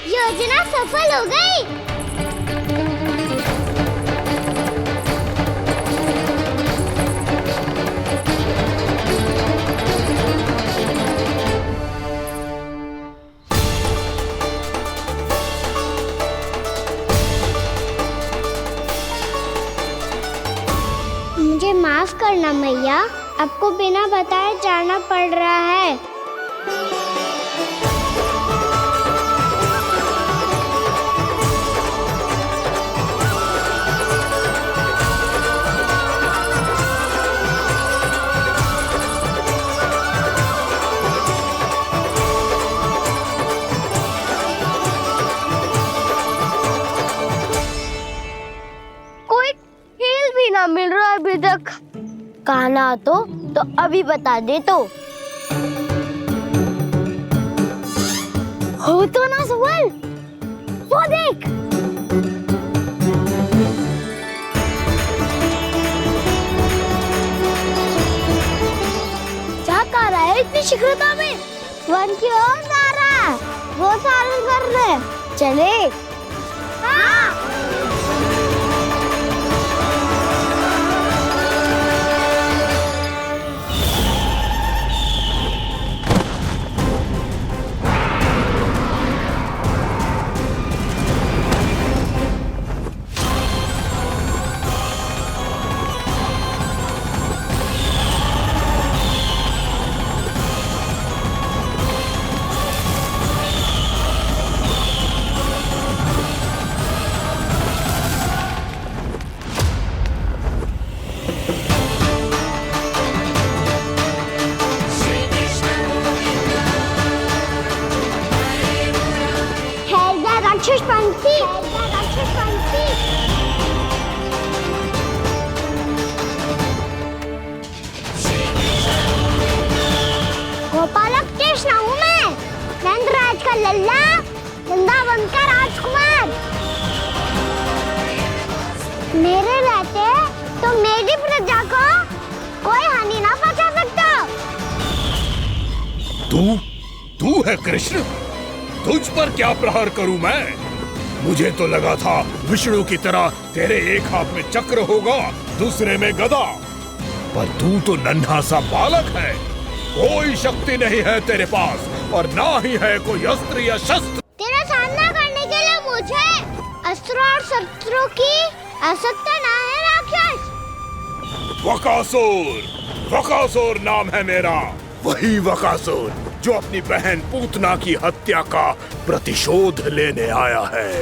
Speaker 3: योजना सफल हो गई। मुझे माफ करना मैया, आपको बिना बताए जाना पड़ रहा है। कोई खेल भी ना मिल रहा अभी तक। कहना तो अभी बता दे तो। हो तो ना सवाल, वो देख। क्या कर रहा है इतनी शीघ्रता में? वन की ओर जा रहा है, वो सालन कर रहे। चले। हाँ। राक्षस पंछी, राक्षस पंछी। गोपालक कृष्ण हूँ मैं का लल्ला, वृंदावन का राजकुमार। मेरे रहते तो मेरी प्रजा को कोई हानि ना पहुंचा सकता।
Speaker 11: तू है कृष्ण? तुझ पर क्या प्रहार करूं मैं? मुझे तो लगा था विष्णु की तरह तेरे एक हाथ में चक्र होगा, दूसरे में गदा, पर तू तो नन्हा सा बालक है। कोई शक्ति नहीं है तेरे पास और ना ही है कोई अस्त्र या शस्त्र।
Speaker 3: तेरा सामना करने के लिए मुझे अस्त्रों और शस्त्रों की आवश्यकता ना है राक्षस।
Speaker 11: वकासुर नाम है मेरा, वही वकासुर जो अपनी बहन पूतना की हत्या का प्रतिशोध लेने आया है।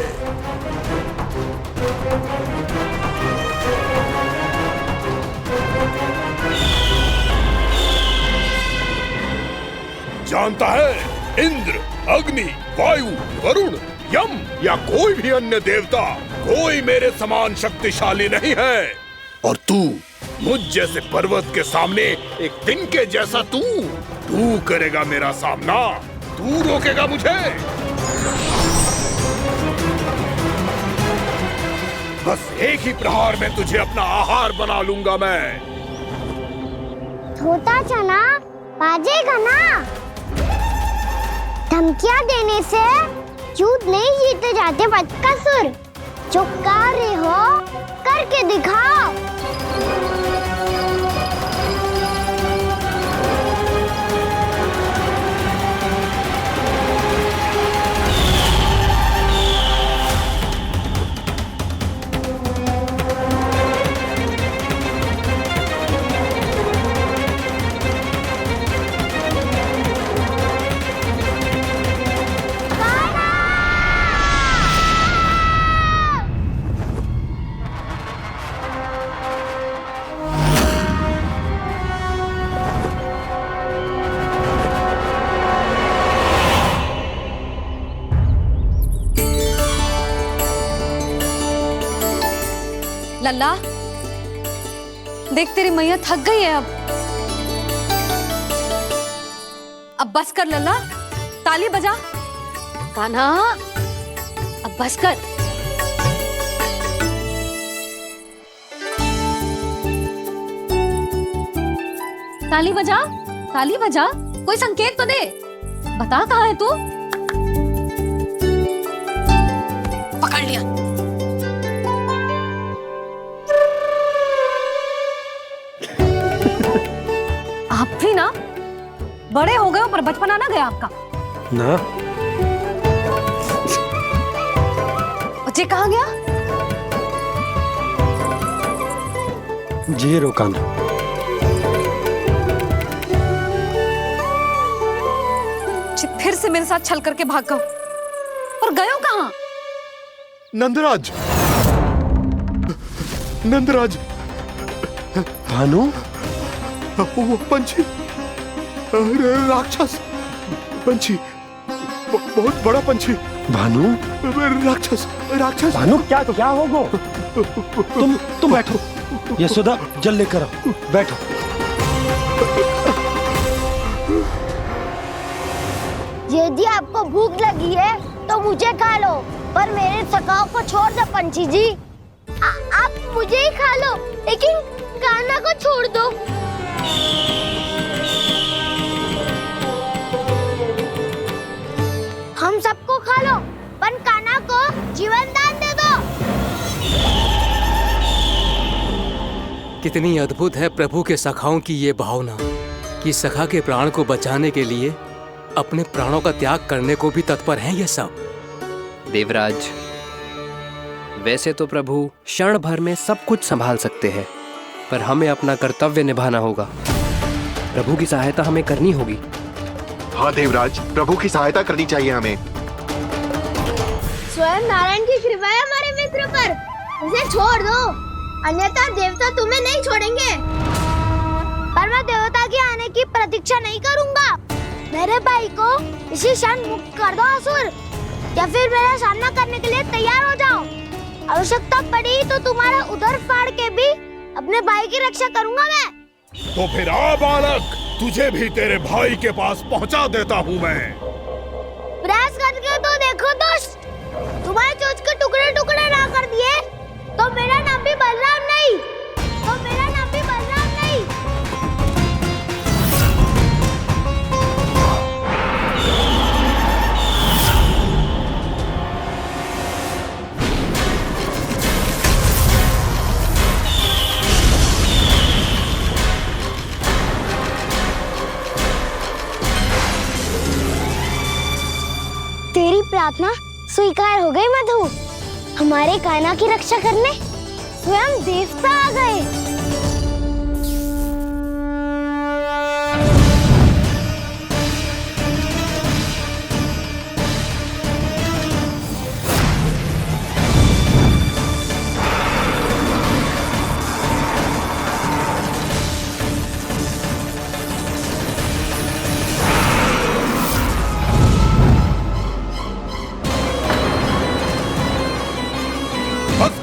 Speaker 11: जानता है, इंद्र, अग्नि, वायु, वरुण, यम या कोई भी अन्य देवता कोई मेरे समान शक्तिशाली नहीं है। और तू मुझ जैसे पर्वत के सामने एक तिनके जैसा तू करेगा मेरा सामना? तू रोकेगा मुझे? बस एक ही प्रहार में तुझे अपना आहार बना लूंगा मैं।
Speaker 3: छोटा चना बाजेगा ना। धमकियां देने से युद्ध नहीं जीते जाते बदकसूर। जो कार्य हो करके दिखाओ।
Speaker 6: लल्ला, देख तेरी मैया थक गई है अब बस कर लल्ला, ताली बजा। कान्हा, अब बस कर। ताली बजा, ताली बजा, कोई संकेत तो दे। बता कहाँ है तू? पकड़ लिया। आप भी ना बड़े हो गए हो, पर बचपना ना गया आपका
Speaker 2: ना।
Speaker 6: बच्चे कहाँ गया?
Speaker 2: जी रोकान।
Speaker 6: फिर से मेरे साथ छल करके भाग गए, और गए हो कहाँ?
Speaker 11: नंदराज, नंदराज।
Speaker 2: भानु,
Speaker 11: वो पंछी, राक्षस पंछी, बहुत बड़ा पंछी।
Speaker 2: भानु,
Speaker 11: राक्षस, राक्षस।
Speaker 2: भानु, क्या होगा? तुम बैठो। यशोदा, जल लेकर आओ। बैठो।
Speaker 3: यदि आपको भूख लगी है तो मुझे खा लो, पर मेरे सखाओं को छोड़ दो पंछी जी। आप मुझे ही खा लो, लेकिन कान्हा को छोड़ दो। हम सबको खा लो, पर कान्हा को जीवन दान दे दो।
Speaker 12: कितनी अद्भुत है प्रभु के सखाओं की ये भावना कि सखा के प्राण को बचाने के लिए अपने प्राणों का त्याग करने को भी तत्पर हैं ये सब।
Speaker 13: देवराज, वैसे तो प्रभु क्षण भर में सब कुछ संभाल सकते हैं, पर हमें अपना कर्तव्य निभाना होगा। प्रभु की सहायता हमें करनी होगी।
Speaker 8: हाँ देवराज, प्रभु की सहायता करनी चाहिए हमें।
Speaker 3: स्वयं नारायण की कृपा है हमारे मित्र पर, उसे छोड़ दो, अन्यथा देवता तुम्हें नहीं छोड़ेंगे। पर मैं देवता के आने की प्रतीक्षा नहीं करूंगा। मेरे भाई को इसी क्षण मुक्त कर दो असुर, या फिर मेरा सामना करने के लिए तैयार हो जाओ। आवश्यकता पड़ी तो तुम्हारा उधर फाड़ के भी अपने भाई की रक्षा करूंगा मैं।
Speaker 11: तो फिर आ बालक, तुझे भी तेरे भाई के पास पहुंचा देता हूँ मैं।
Speaker 3: प्रयास वो मेरा नाम भी बलराम नहीं, वो मेरा नाम भी बलराम नहीं। तेरी प्रार्थना स्वीकार हो गई मधु। हमारे कान्हा की रक्षा करने स्वयं देवता आ गए।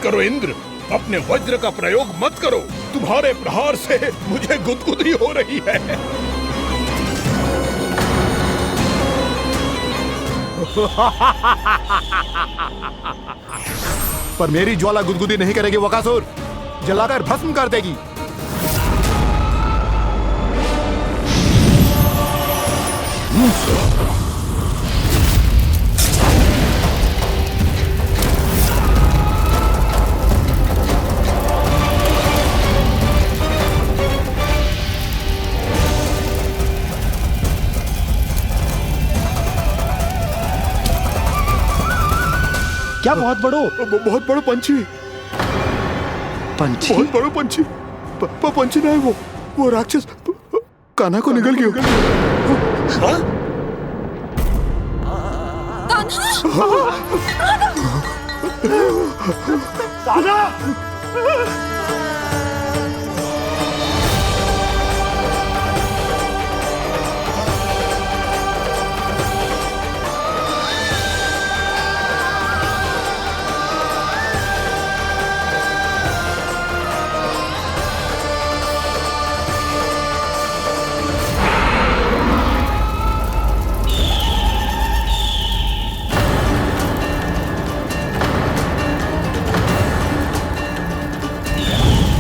Speaker 11: करो इंद्र, अपने वज्र का प्रयोग मत करो। तुम्हारे प्रहार से मुझे गुदगुदी हो रही है।
Speaker 14: पर मेरी ज्वाला गुदगुदी नहीं करेगी वकासुर, जलाकर भस्म कर देगी।
Speaker 2: क्या बहुत बड़ो?
Speaker 14: बहुत बड़ो पंछी।
Speaker 2: पंछी?
Speaker 14: बहुत बड़ो पंछी। पंछी ना है वो राक्षस कान्हा को निगल गया।
Speaker 11: हाँ?
Speaker 14: कान्हा!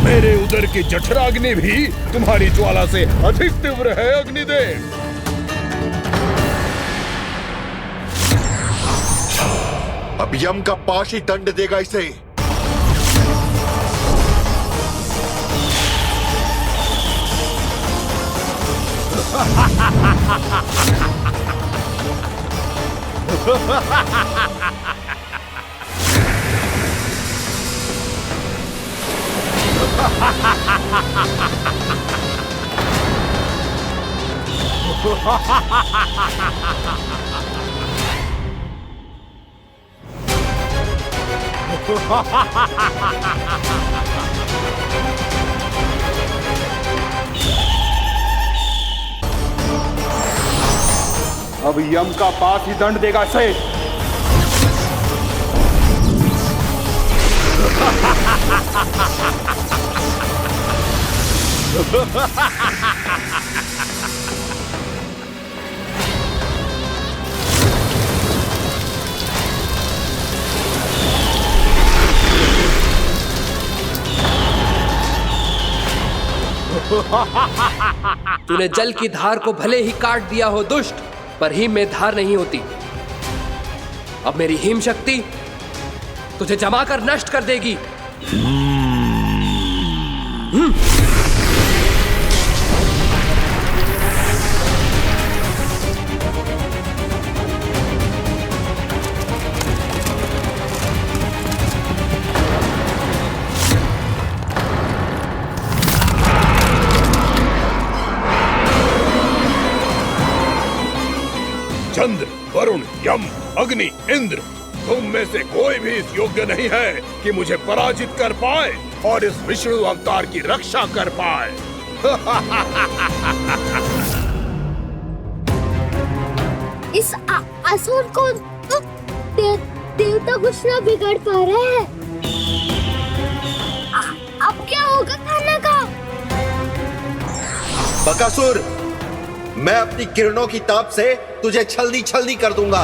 Speaker 11: मेरे उदर की जठराग्नि भी तुम्हारी ज्वाला से अधिक तीव्र है अग्निदेव।
Speaker 14: अब यम का पाश ही दंड देगा इसे।
Speaker 10: अब यम का पास ही दंड देगा इसे।
Speaker 13: तूने जल की धार को भले ही काट दिया हो दुष्ट, पर हिम में धार नहीं होती। अब मेरी हिम शक्ति तुझे जमाकर नष्ट कर देगी।
Speaker 11: चंद्र, वरुण, यम, अग्नि, इंद्र, तुम में से कोई भी इस योग्य नहीं है कि मुझे पराजित कर पाए और इस विष्णु अवतार की रक्षा कर पाए।
Speaker 3: इस असुर को देवता कुछ ना बिगाड़ पा रहे हैं। अब क्या होगा कान्हा का?
Speaker 8: बकासुर, मैं अपनी किरणों की ताप से तुझे छल्दी छल्दी कर दूंगा।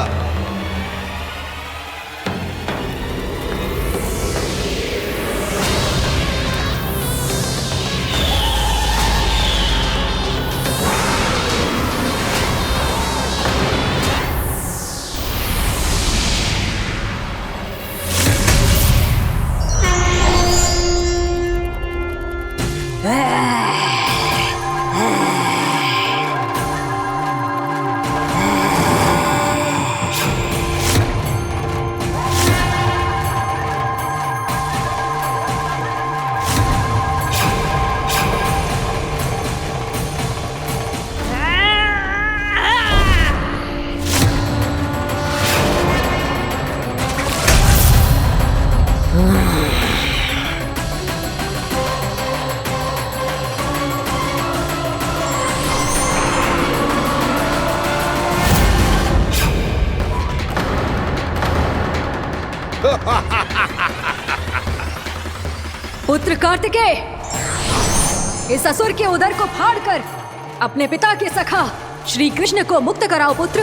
Speaker 6: पुत्र कार्तिकेय, इस असुर के उदर को फाड़कर अपने पिता के सखा श्री कृष्ण को मुक्त कराओ पुत्र।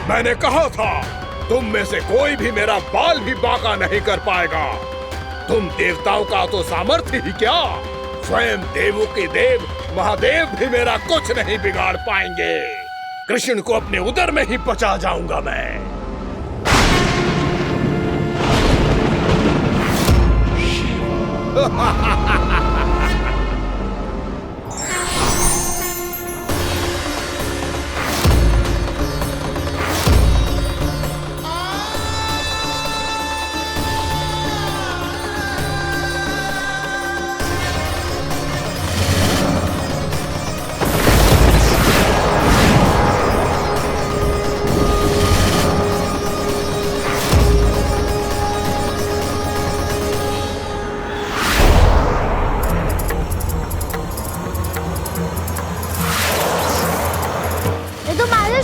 Speaker 11: मैंने कहा था तुम में से कोई भी मेरा बाल भी बांका नहीं कर पाएगा। तुम देवताओं का तो सामर्थ्य ही क्या, स्वयं देवों के देव महादेव भी मेरा कुछ नहीं बिगाड़ पाएंगे। कृष्ण को अपने उदर में ही पचा जाऊंगा मैं।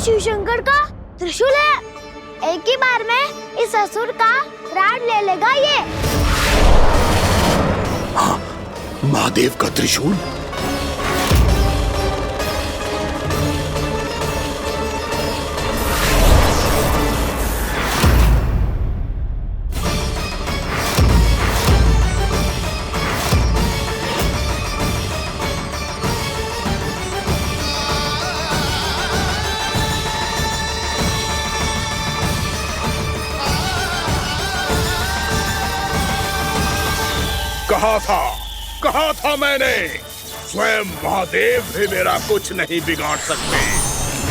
Speaker 3: शिव शंकर का त्रिशूल है। एक ही बार में इस असुर का प्राण ले लेगा ये।
Speaker 11: हाँ, महादेव का त्रिशूल। कहा था मैंने, स्वयं महादेव भी मेरा कुछ नहीं बिगाड़ सकते।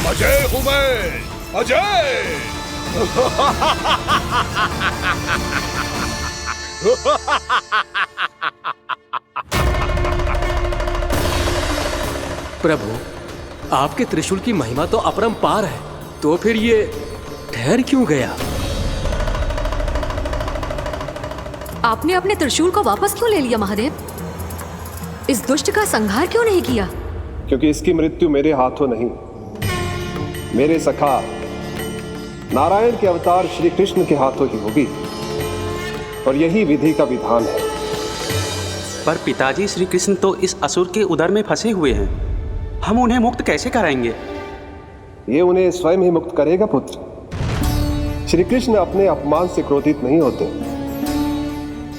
Speaker 11: अजय हूं मैं, अजय।
Speaker 12: प्रभु, आपके त्रिशूल की महिमा तो अपरंपार है, तो फिर ये ठहर क्यों गया?
Speaker 6: आपने अपने त्रिशूल को वापस क्यों ले लिया महादेव? इस दुष्ट का संहार क्यों नहीं किया?
Speaker 15: क्योंकि इसकी मृत्यु मेरे हाथों नहीं, मेरे सखा नारायण के अवतार श्री कृष्ण के हाथों ही होगी, और यही विधि का विधान है।
Speaker 16: पर पिताजी, श्री कृष्ण तो इस असुर के उदर में फंसे हुए हैं, हम उन्हें मुक्त कैसे कराएंगे?
Speaker 15: ये उन्हें स्वयं ही मुक्त करेगा पुत्र। श्री कृष्ण अपने अपमान से क्रोधित नहीं होते,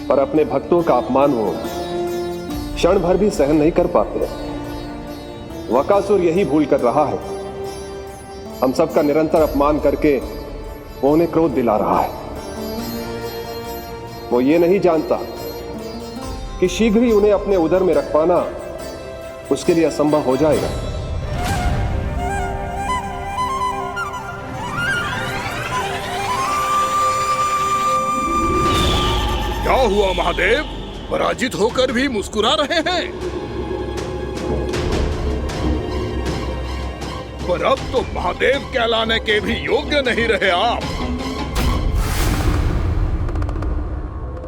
Speaker 15: पर अपने भक्तों का अपमान वो क्षण भर भी सहन नहीं कर पाते। वकासुर यही भूल कर रहा है, हम सबका निरंतर अपमान करके वो उन्हें क्रोध दिला रहा है। वो ये नहीं जानता कि शीघ्र ही उन्हें अपने उदर में रख पाना उसके लिए असंभव हो जाएगा।
Speaker 11: क्या हुआ महादेव, पराजित होकर भी मुस्कुरा रहे हैं? पर अब तो महादेव कहलाने के भी योग्य नहीं रहे आप।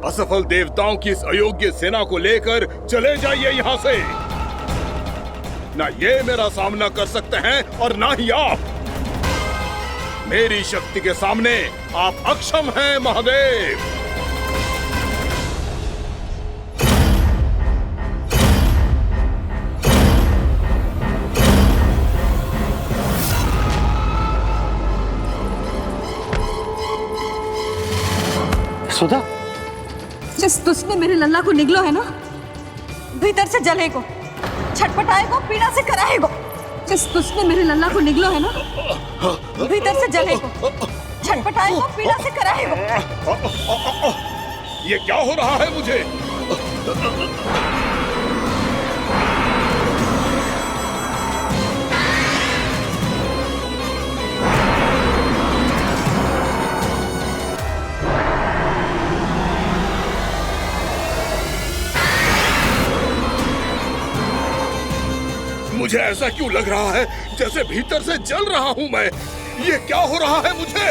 Speaker 11: असफल देवताओं की इस अयोग्य सेना को लेकर चले जाइए यहाँ से। ना ये मेरा सामना कर सकते हैं और ना ही आप। मेरी शक्ति के सामने आप अक्षम हैं महादेव।
Speaker 16: सुधा,
Speaker 6: जिस दुष्ट ने मेरे लल्ला को निगलो है ना, भीतर से जलेगो, छटपटाएगो, पीड़ा से कराएगो। जिस दुष्ट ने मेरे लल्ला को निगलो है ना, भीतर से जलेगो, छटपटाएगो, पीड़ा से कराएगो।
Speaker 11: ये क्या हो रहा है मुझे? मुझे ऐसा क्यों लग रहा है जैसे भीतर से जल रहा हूं मैं। ये क्या हो रहा है मुझे?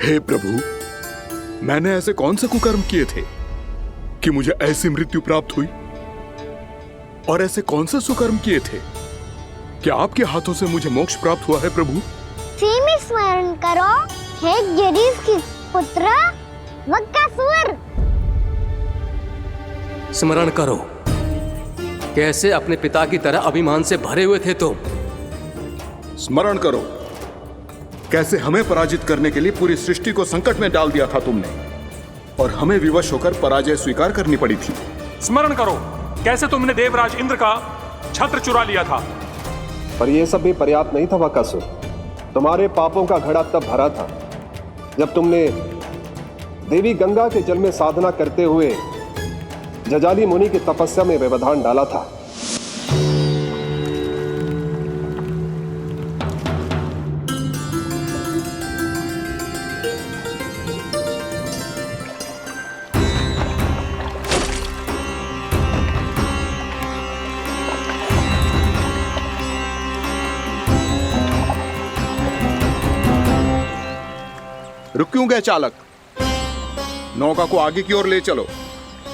Speaker 14: हे प्रभु, मैंने ऐसे कौन से कुकर्म किए थे कि मुझे ऐसी मृत्यु प्राप्त हुई? और ऐसे कौन से सुकर्म किए थे कि आपके हाथों से मुझे मोक्ष प्राप्त हुआ है प्रभु?
Speaker 3: में स्मरण करो, हे जरीफ की पुत्र वक्कासुर।
Speaker 12: स्मरण करो, कैसे अपने पिता की तरह अभिमान से भरे हुए थे तुम।
Speaker 14: स्मरण करो, कैसे हमें पराजित करने के लिए पूरी सृष्टि को संकट में डाल दिया था तुमने, और हमें विवश होकर पराजय स्वीकार करनी पड़ी थी।
Speaker 17: स्मरण करो, कैसे तुमने देवराज इंद्र का छत्र चुरा लिया था।
Speaker 15: पर यह सब भी पर्याप्त नहीं था वक्कासुर। तुम्हारे पापों का घड़ा तब भरा था जब तुमने देवी गंगा के जल में साधना करते हुए जजाली मुनि की तपस्या में व्यवधान डाला था।
Speaker 14: रुक क्यों गए चालक? नौका को आगे की ओर ले चलो।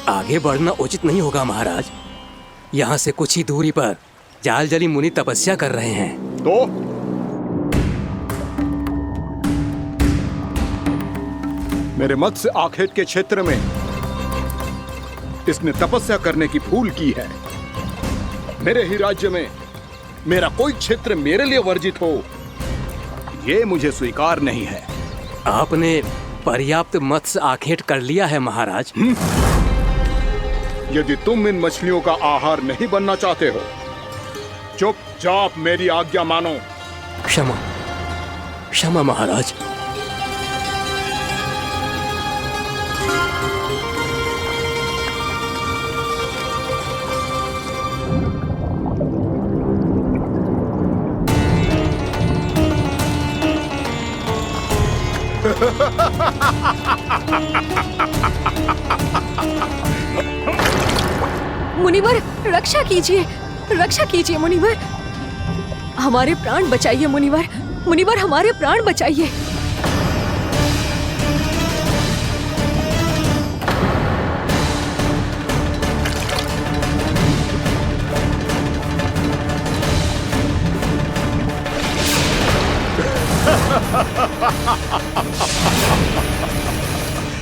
Speaker 12: आगे बढ़ना उचित नहीं होगा महाराज। यहाँ से कुछ ही दूरी पर जालजली मुनि तपस्या कर रहे हैं।
Speaker 14: तो मेरे मत्स्य आखेट के क्षेत्र में इसने तपस्या करने की भूल की है। मेरे ही राज्य में मेरा कोई क्षेत्र मेरे लिए वर्जित हो, यह मुझे स्वीकार नहीं है।
Speaker 12: आपने पर्याप्त मत्स्य आखेट कर लिया है महाराज।
Speaker 14: यदि तुम इन मछलियों का आहार नहीं बनना चाहते हो, चुपचाप मेरी आज्ञा मानो।
Speaker 12: क्षमा, क्षमा महाराज।
Speaker 6: मुनिवर, रक्षा कीजिए, रक्षा कीजिए मुनिवर। हमारे प्राण बचाइए मुनिवर, मुनिवर हमारे प्राण बचाइए।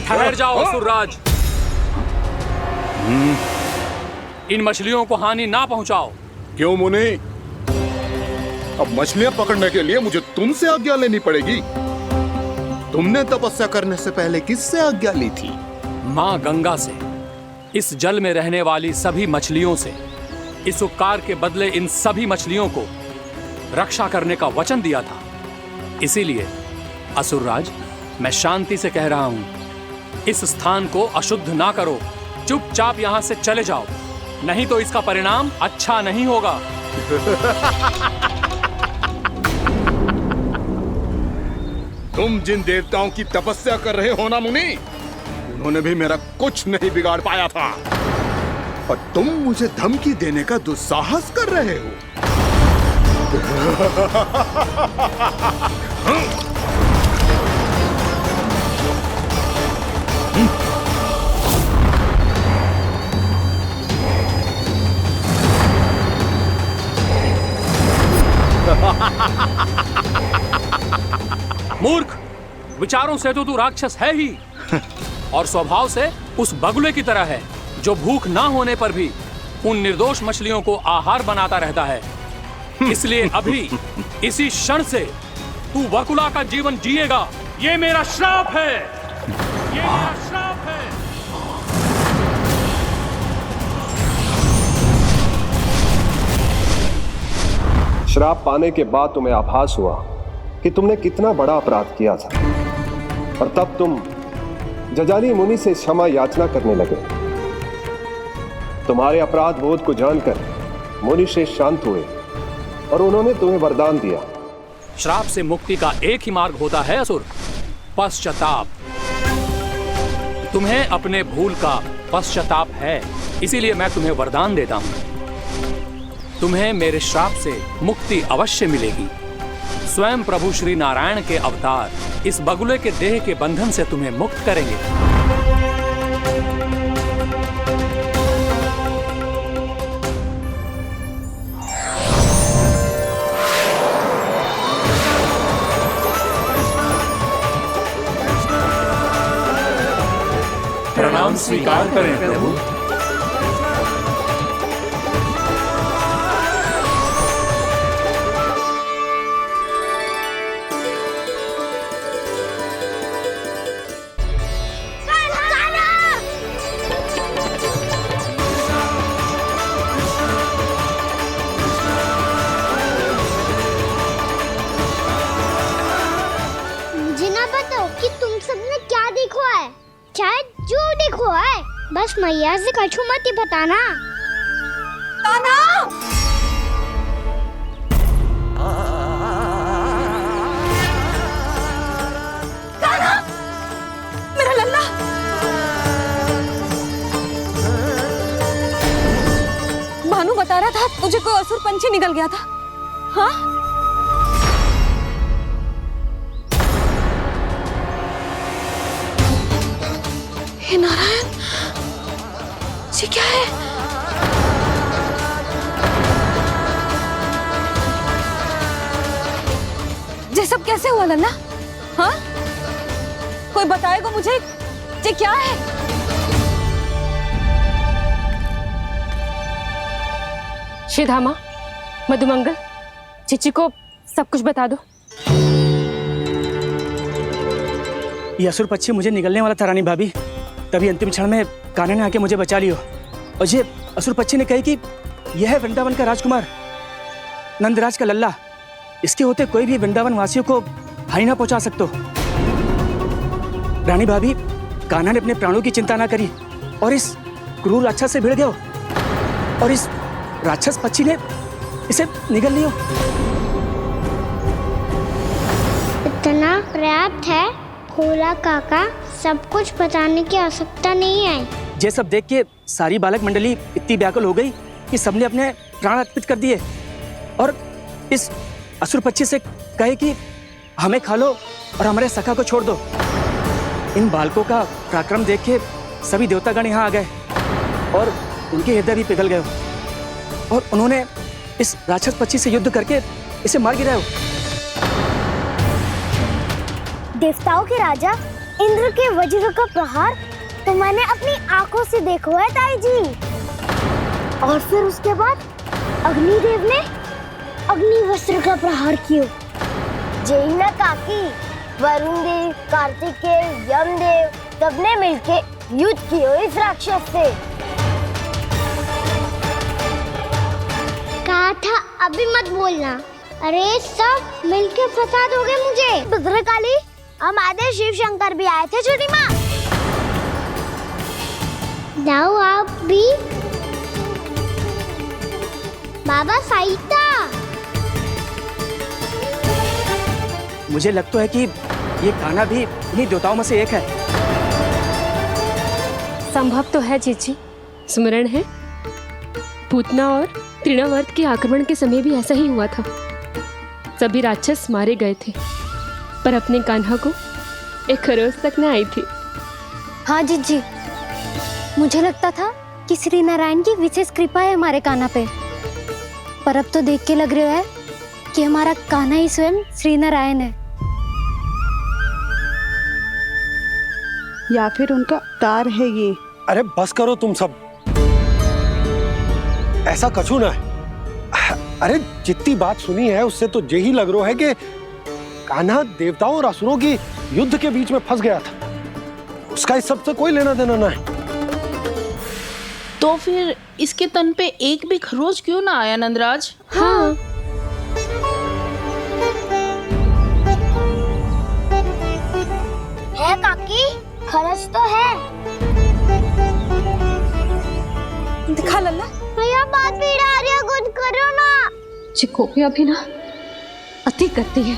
Speaker 17: ठहर जाओ असुरराज, इन मछलियों को हानि ना पहुंचाओ।
Speaker 14: क्यों मुनि? अब मछलियां पकड़ने के लिए मुझे तुमसे आज्ञा लेनी पड़ेगी। तुमने तपस्या करने से पहले किससे आज्ञा ली थी?
Speaker 17: मां गंगा से, इस जल में रहने वाली सभी मछलियों से। इस उपकार के बदले इन सभी मछलियों को रक्षा करने का वचन दिया था। इसीलिए असुरराज, मैं शांति से कह रहा हूं, इस स्थान को अशुद्ध ना करो। चुपचाप यहां से चले जाओ, नहीं तो इसका परिणाम अच्छा नहीं होगा।
Speaker 14: तुम जिन देवताओं की तपस्या कर रहे हो ना मुनि, उन्होंने भी मेरा कुछ नहीं बिगाड़ पाया था, और तुम मुझे धमकी देने का दुस्साहस कर रहे हो।
Speaker 17: मूर्ख, विचारों से तो तू राक्षस है ही, और स्वभाव से उस बगुले की तरह है जो भूख ना होने पर भी उन निर्दोष मछलियों को आहार बनाता रहता है। इसलिए अभी इसी क्षण से तू वकुला का जीवन जिएगा। ये मेरा श्राप है, ये मेरा श्राप है।
Speaker 15: श्राप पाने के बाद तुम्हें आभास हुआ कि तुमने कितना बड़ा अपराध किया था, और तब तुम जजाली मुनि से क्षमा याचना करने लगे। तुम्हारे अपराध बोध को जानकर मुनि श्रेष्ठ शांत हुए और उन्होंने तुम्हें वरदान दिया।
Speaker 17: श्राप से मुक्ति का एक ही मार्ग होता है असुर, पश्चाताप। तुम्हें अपने भूल का पश्चाताप है, इसीलिए मैं तुम्हें वरदान देता हूं। तुम्हें मेरे श्राप से मुक्ति अवश्य मिलेगी। स्वयं प्रभु श्री नारायण के अवतार इस बगुले के देह के बंधन से तुम्हें मुक्त करेंगे। प्रणाम स्वीकार करें प्रभु।
Speaker 3: मुझे ना बताओ कि तुम सबने क्या देखा है, शायद जो देखो है, बस मैया से कछु मत ही बताना।
Speaker 6: कान्हा! कान्हा! मेरा लल्ला! भानु बता रहा था तुझे कोई असुर पंछी निकल गया था। हाँ? हे नारायण, ये क्या है? ये सब कैसे हुआ लल्ला? हाँ? कोई बताएगा मुझे ये क्या है?
Speaker 18: श्रीधामा, मधुमंगल, चिची को सब कुछ बता दो।
Speaker 19: ये असुर पक्षी मुझे निगलने वाला था रानी भाभी, तभी अंतिम क्षण में कान्हा ने आके मुझे बचा लियो। और ये असुर पक्षी ने कही कि यह है वृंदावन का राजकुमार, नंदराज का लल्ला। इसके होते कोई भी वृंदावन वासियों को हानि ना पहुंचा सकते। रानी भाभी, कान्हा ने अपने प्राणों की चिंता ना करी और इस क्रूर राक्षस से भिड़ गयो और इस राक्षस पक्षी ने इसे निगल लियो।
Speaker 3: इतना पर्याप्त है भोला काका, सब कुछ बताने की आवश्यकता नहीं है।
Speaker 19: ये सब देख के सारी बालक मंडली इतनी व्याकुल हो गई कि सबने अपने प्राण अर्पित कर दिए और इस असुर पक्षी से कहे कि हमें खा लो और हमारे सखा को छोड़ दो। इन बालकों का पराक्रम देख के सभी देवतागण यहाँ आ गए और उनके हृदय भी पिघल गए और उन्होंने इस राक्षस पक्षी से युद्ध करके इसे मार गिराया।
Speaker 3: देवताओं के राजा इंद्र के वज्र का प्रहार तो मैंने अपनी आंखों से देखा है ताई जी। और फिर उसके बाद अग्निदेव ने अग्निवस्त्र का प्रहार किया। जय ना काकी, वरुण देव, कार्तिकेय, यमदेव सबने मिलके युद्ध किया इस राक्षस से। कहा था अभी मत बोलना। अरे सब मिलके फंसा दोगे मुझे। भद्रकाली, हमारे शिव शंकर भी आए थे छोटी माँ। जाओ आप भी। बाबा साईता,
Speaker 19: मुझे लगता है कि ये कान्हा भी इन्हीं देवताओं में से एक है।
Speaker 18: संभव तो है चीची, स्मरण है पूतना और तृणावर्त के आक्रमण के समय भी ऐसा ही हुआ था। सभी राक्षस मारे गए थे पर अपने कान्हा को एक खरोच तक न आई थी।
Speaker 3: हाँ जीजी, मुझे लगता था कि श्री नारायण की विशेष कृपा है हमारे कान्हा पे, पर अब तो देख के लग रहा है कि हमारा कान्हा ही स्वयं श्री नारायण है।
Speaker 20: या फिर उनका अवतार है ये।
Speaker 2: अरे बस करो तुम सब, ऐसा कछु ना है। अरे जितनी बात सुनी है उससे तो यही लग रहा है कि कान्हा देवताओं और असुरों की युद्ध के बीच में फंस गया था। उसका इस सब से कोई लेना देना ना है।
Speaker 7: तो फिर इसके तन पे एक भी खरोच क्यों ना आया नंदराज?
Speaker 18: हाँ,
Speaker 3: है काकी, खरच तो है।
Speaker 6: दिखा लल्ला।
Speaker 3: भैया बात पीड़ा आ रही है, कुछ करो ना।
Speaker 5: चिकोपिया भी ना अति करती है।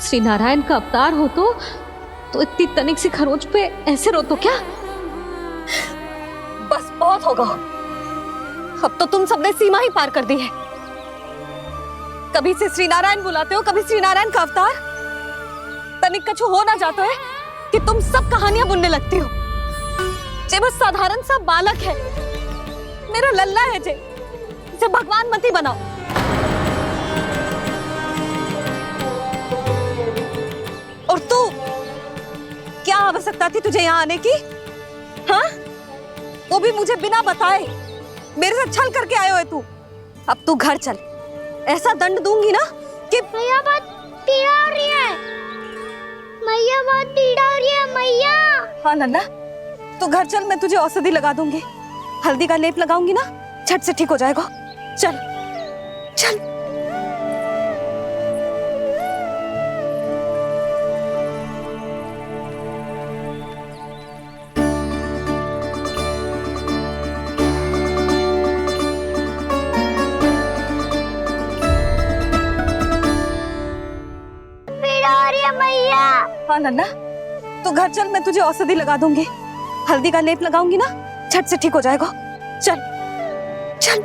Speaker 5: श्री नारायण का अवतार हो तो इतनी तनिक सी खरोच पे ऐसे रो तो क्या?
Speaker 6: बस बहुत होगा। अब तो तुम सबने सीमा ही पार कर दी है। कभी से श्री नारायण बुलाते हो, कभी श्री नारायण का अवतार। तनिक कछु हो ना जाता है कि तुम सब कहानियां बुनने लगती हो। जे बस साधारण सा बालक है, मेरा लल्ला है जे, इसे भगवान मती बनाओ। और तू, क्या आवश्यकता थी तुझे यहाँ आने की? हाँ, वो भी मुझे बिना बताए। मेरे से छल करके आयो है तू। अब तू घर चल, ऐसा दंड दूंगी ना कि
Speaker 3: मैया बहुत पीड़ा हो रही है, मैया बहुत पीड़ा हो रही है मैया।
Speaker 6: हाँ नन्ना, तू घर चल, मैं तुझे औषधि लगा दूंगी, हल्दी का लेप लगाऊंगी ना, झट से ठीक हो जाएगा। चल चल। हाँ नन्ना, तू घर चल, मैं तुझे औषधि लगा दूंगी, हल्दी का लेप लगाऊंगी ना, झट से ठीक हो जाएगा। चल चल।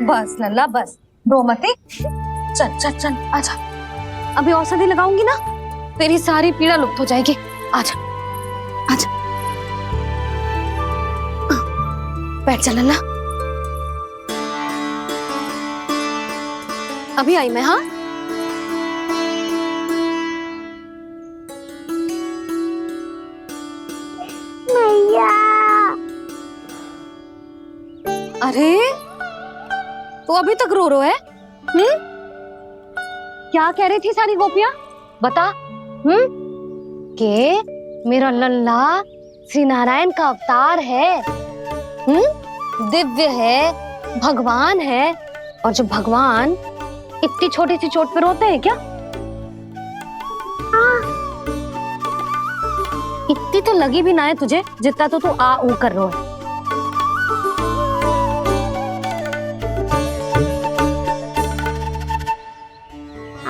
Speaker 6: बस लल्ला बस, रो मत। चल चल चल, आजा। अभी औषधि लगाऊंगी ना, तेरी सारी पीड़ा लुप्त हो जाएगी। आजा आजा, बैठ जा लल्ला। अभी आई मैं। हाँ,
Speaker 3: मैया।
Speaker 6: अरे तू अभी तक रो रो है? क्या कह रही थी सारी गोपियां? बता। के मेरा लल्ला श्री नारायण का अवतार है, दिव्य है, भगवान है। और जब भगवान इतनी छोटी सी चोट पे रोते हैं क्या? इतनी तो लगी भी ना है तुझे जितना तो तू आ ऊ कर रो है।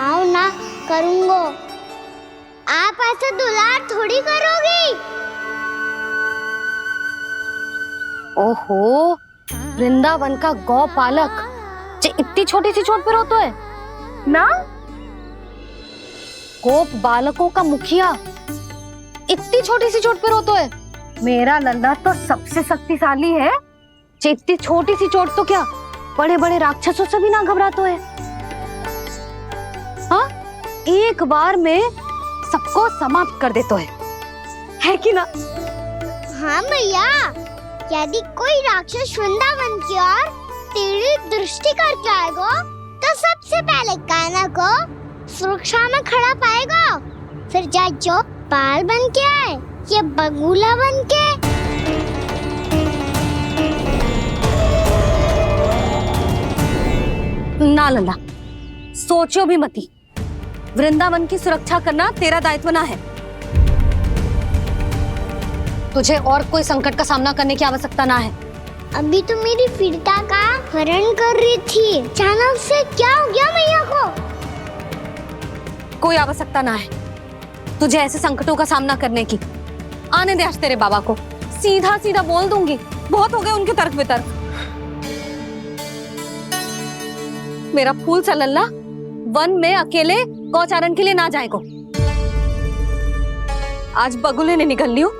Speaker 3: आओ ना, करूंगो। आप ऐसा दुलार थोड़ी करोगी।
Speaker 6: ओहो, वृंदावन का गौपालक जो इतनी छोटी सी चोट पे रोता है ना, गोप बालकों का मुखिया इतनी छोटी सी चोट पे रोता है। मेरा लल्ला तो सबसे शक्तिशाली है, जो इतनी छोटी सी चोट तो क्या बड़े बड़े राक्षसों से भी ना घबराता है। हाँ, एक बार में सबको समाप्त कर देता है कि ना?
Speaker 3: हाँ मैया, यदि कोई राक्षस वृंदावन की ओर तेरी दृष्टि करके आएगा तो सबसे पहले कान्हा को सुरक्षा में खड़ा पाएगा, फिर चाहे जो पाल बन के आए या बगुला बन के।
Speaker 6: ना लल्ला, सोचो भी मती। वृंदावन की सुरक्षा करना तेरा दायित्व ना है। तुझे और कोई संकट का सामना करने की आवश्यकता ना है।
Speaker 3: अभी तो मेरी पीड़िता का हरण कर रही थी, अचानक से क्या हो गया मैया को?
Speaker 6: कोई आवश्यकता ना है तुझे ऐसे संकटों का सामना करने की। आने दे आज तेरे बाबा को, सीधा सीधा बोल दूंगी। बहुत हो गए उनके तर्क वितर्क। मेरा फूल सा लल्ला वन में अकेले गौचारण के लिए ना जाए को। आज बगुले ने निकल लियो,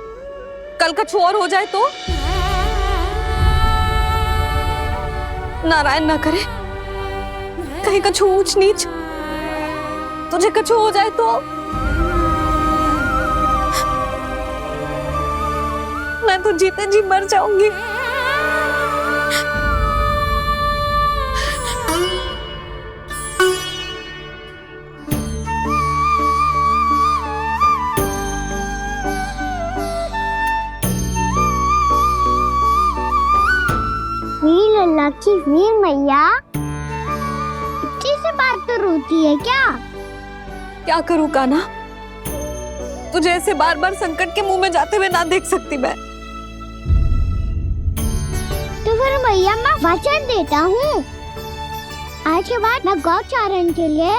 Speaker 6: कल कछु और हो जाए तो? नारायण ना करे, कहीं कछु ऊंच नीच तुझे कछु हो जाए तो? मैं तो जीते जी मर जाऊंगी।
Speaker 3: लल्ला की वीर मैया इतनी से बार तो रोती है क्या?
Speaker 6: क्या करूं कान्हा, तुझे ऐसे बार बार संकट के मुंह में जाते हुए ना देख सकती मैं।
Speaker 3: तो फिर मैया मैं वचन देता हूँ, आज के बाद मैं गौचारण के लिए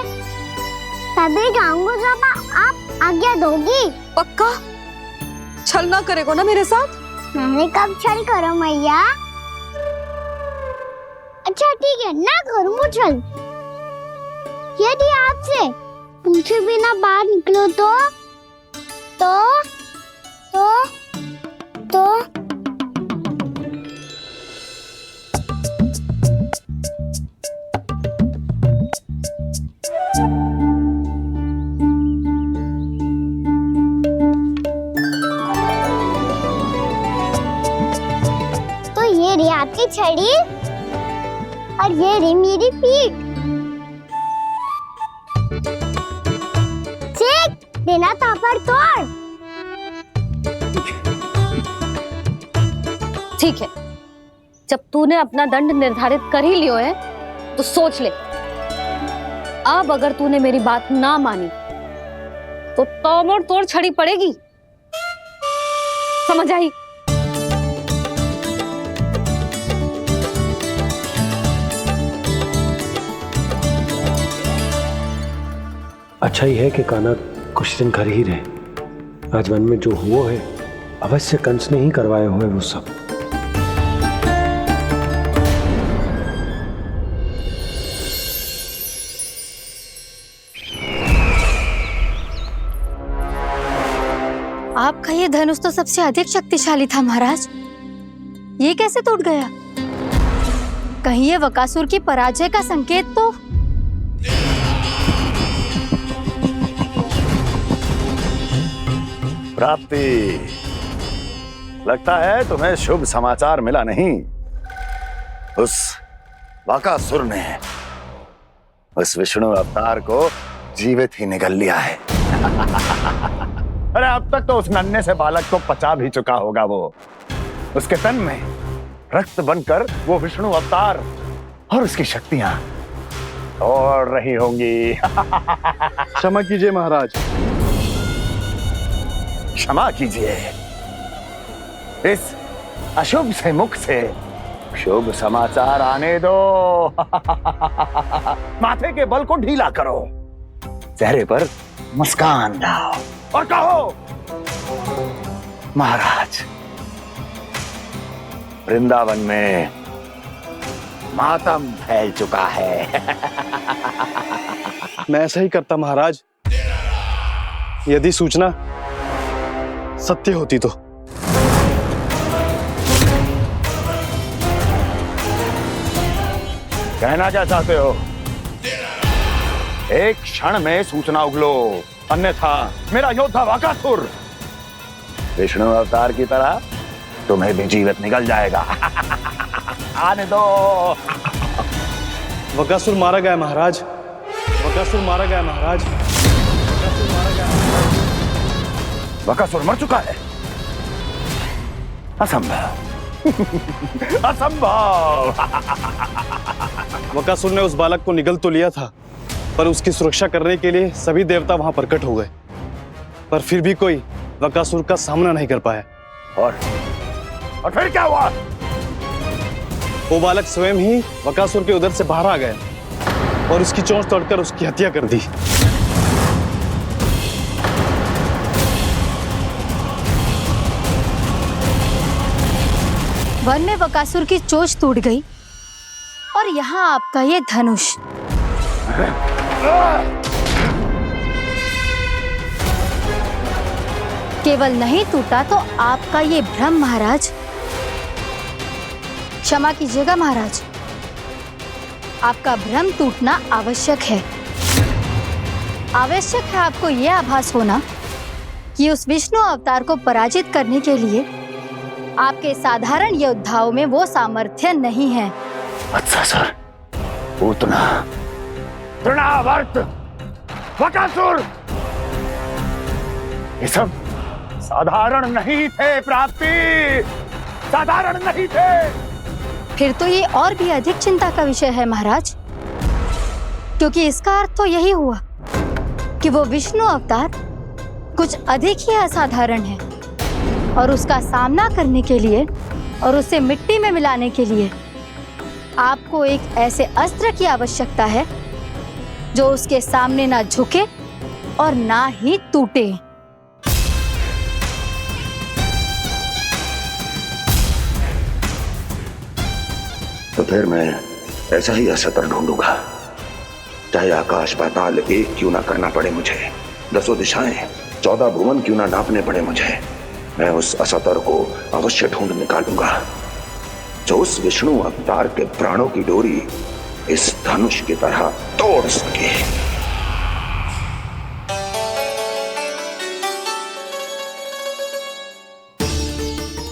Speaker 3: तभी जाऊंगा जब आप आज्ञा दोगी।
Speaker 6: पक्का? छल ना करेगा ना मेरे साथ?
Speaker 3: मैंने कब छल करो मैया? अच्छा ठीक है, ना करूँगा छल। यदि आपसे पूछे बिना बाहर निकलो तो ये रही आपकी छड़ी और ये रही मेरी पीठ। ठीक, बिना तापर तोड़।
Speaker 5: ठीक है, जब तूने अपना दंड निर्धारित कर ही लियो है तो सोच ले, अब अगर तूने मेरी बात ना मानी तो तोड़ तोड़ छड़ी पड़ेगी। समझ आई?
Speaker 2: अच्छा ही है कि कान्हा कुछ दिन घर ही रहे। आज वन में जो हुआ है अवश्य कंस ने ही करवाए हुए वो सब।
Speaker 21: आपका ये धनुष तो सबसे अधिक शक्तिशाली था महाराज, ये कैसे टूट गया? कहीं ये बकासुर की पराजय का संकेत तो?
Speaker 4: प्राप्ति, लगता है तुम्हें शुभ समाचार मिला नहीं। उस बकासुर ने उस विष्णु अवतार को जीवित ही निगल लिया है। अरे अब तक तो उस नन्हे से बालक को पचा भी चुका होगा वो। उसके तन में रक्त बनकर वो विष्णु अवतार और उसकी शक्तियां दौड़ रही होंगी।
Speaker 15: क्षमा कीजिए महाराज।
Speaker 4: क्षमा कीजिए, इस अशुभ से मुख से शुभ समाचार आने दो। माथे के बल को ढीला करो, चेहरे पर मुस्कान लाओ और कहो, महाराज, वृंदावन में मातम फैल चुका है।
Speaker 15: मैं ऐसा ही करता महाराज, यदि सूचना सत्य होती तो।
Speaker 4: कहना क्या चाहते हो? एक क्षण में सूचना उगलो, अन्यथा मेरा योद्धा बकासुर विष्णु अवतार की तरह तुम्हें भी जीवित निकल जाएगा। आने दो।
Speaker 15: बकासुर मारा गया महाराज, बकासुर मारा गया महाराज, बकासुर मारा गया।
Speaker 4: बकासुर मर चुका है? असंभव। असंभव।
Speaker 15: बकासुर ने उस बालक को निगल तो लिया था, पर उसकी सुरक्षा करने के लिए सभी देवता वहां प्रकट हो गए, पर फिर भी कोई बकासुर का सामना नहीं कर पाया।
Speaker 4: और फिर क्या हुआ?
Speaker 15: वो बालक स्वयं ही बकासुर के उदर से बाहर आ गया और उसकी चोंच तोड़कर उसकी हत्या कर दी।
Speaker 21: वन में बकासुर की चोंच टूट गई और यहाँ आपका ये धनुष। केवल नहीं टूटा तो आपका ये भ्रम महाराज। क्षमा कीजिएगा महाराज, आपका भ्रम टूटना आवश्यक है। आवश्यक है आपको यह आभास होना कि उस विष्णु अवतार को पराजित करने के लिए आपके साधारण योद्धाओं में वो सामर्थ्य नहीं है।
Speaker 4: अच्छा सर, पूतना, तृणावर्त, बकासुर, ये सब साधारण नहीं थे प्राप्ति, साधारण नहीं थे।
Speaker 21: फिर तो ये और भी अधिक चिंता का विषय है महाराज, क्योंकि इसका अर्थ तो यही हुआ कि वो विष्णु अवतार कुछ अधिक ही असाधारण है और उसका सामना करने के लिए और उसे मिट्टी में मिलाने के लिए आपको एक ऐसे अस्त्र की आवश्यकता है जो उसके सामने ना झुके और ना ही टूटे।
Speaker 4: तो फिर मैं ऐसा ही अस्त्र ढूंढूंगा, चाहे आकाश पाताल एक क्यों ना करना पड़े मुझे, 10 दिशाएं 14 भुवन क्यों ना नापने पड़े मुझे, मैं उस अस्त्र को अवश्य ढूंढ निकालूंगा जो उस विष्णु अवतार के प्राणों की डोरी इस धनुष की तरह तोड़ सके।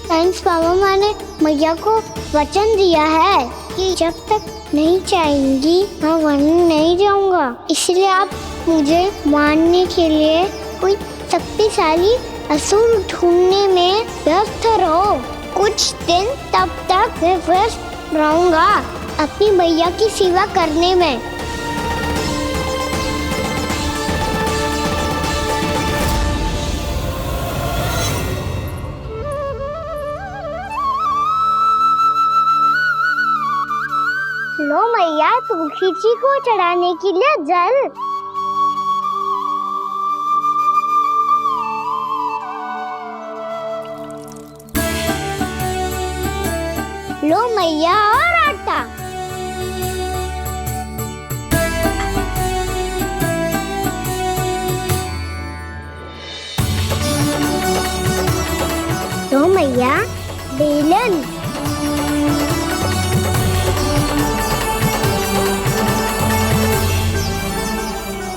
Speaker 3: थैंक्स पापा, मैंने मैया को वचन दिया है कि जब तक नहीं चाहेंगी मैं वहीं नहीं जाऊंगा, इसलिए आप मुझे मारने के लिए कोई शक्तिशाली असुर ढूंढने में व्यस्त रहो। कुछ दिन तब तक मैं व्यस्त रहूंगा अपनी मैया की सेवा करने में। लो मैया, तुलसी जी को चढ़ाने के लिए जल। लो मैया, और आटा। लो मैया, बेलन।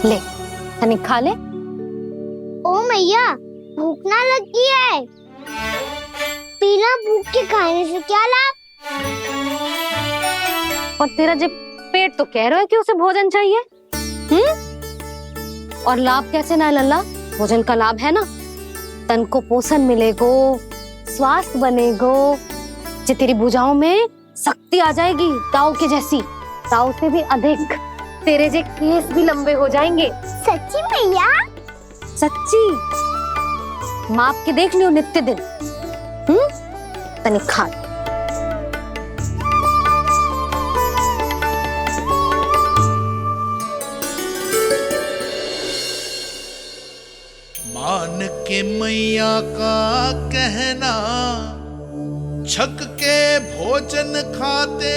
Speaker 21: ले, तनी खा ले।
Speaker 3: ओ मैया, भूख ना लगी है। बिना भूख के खाने से क्या लाभ?
Speaker 5: और तेरा जब पेट तो कह रहा है कि उसे भोजन चाहिए, और लाभ कैसे ना लल्ला? भोजन का लाभ है ना, तन को पोषण मिलेगो, स्वास्थ्य बनेगो, जे तेरी भुजाओं में शक्ति आ जाएगी ताऊ के जैसी, ताऊ से भी अधिक। तेरे जे केस भी लंबे हो जाएंगे।
Speaker 3: सच्ची मैया?
Speaker 5: सच्ची। माप के देख लियो नित्य दिन। तनी खा।
Speaker 9: मान के मैया का कहना, छक के भोजन खाते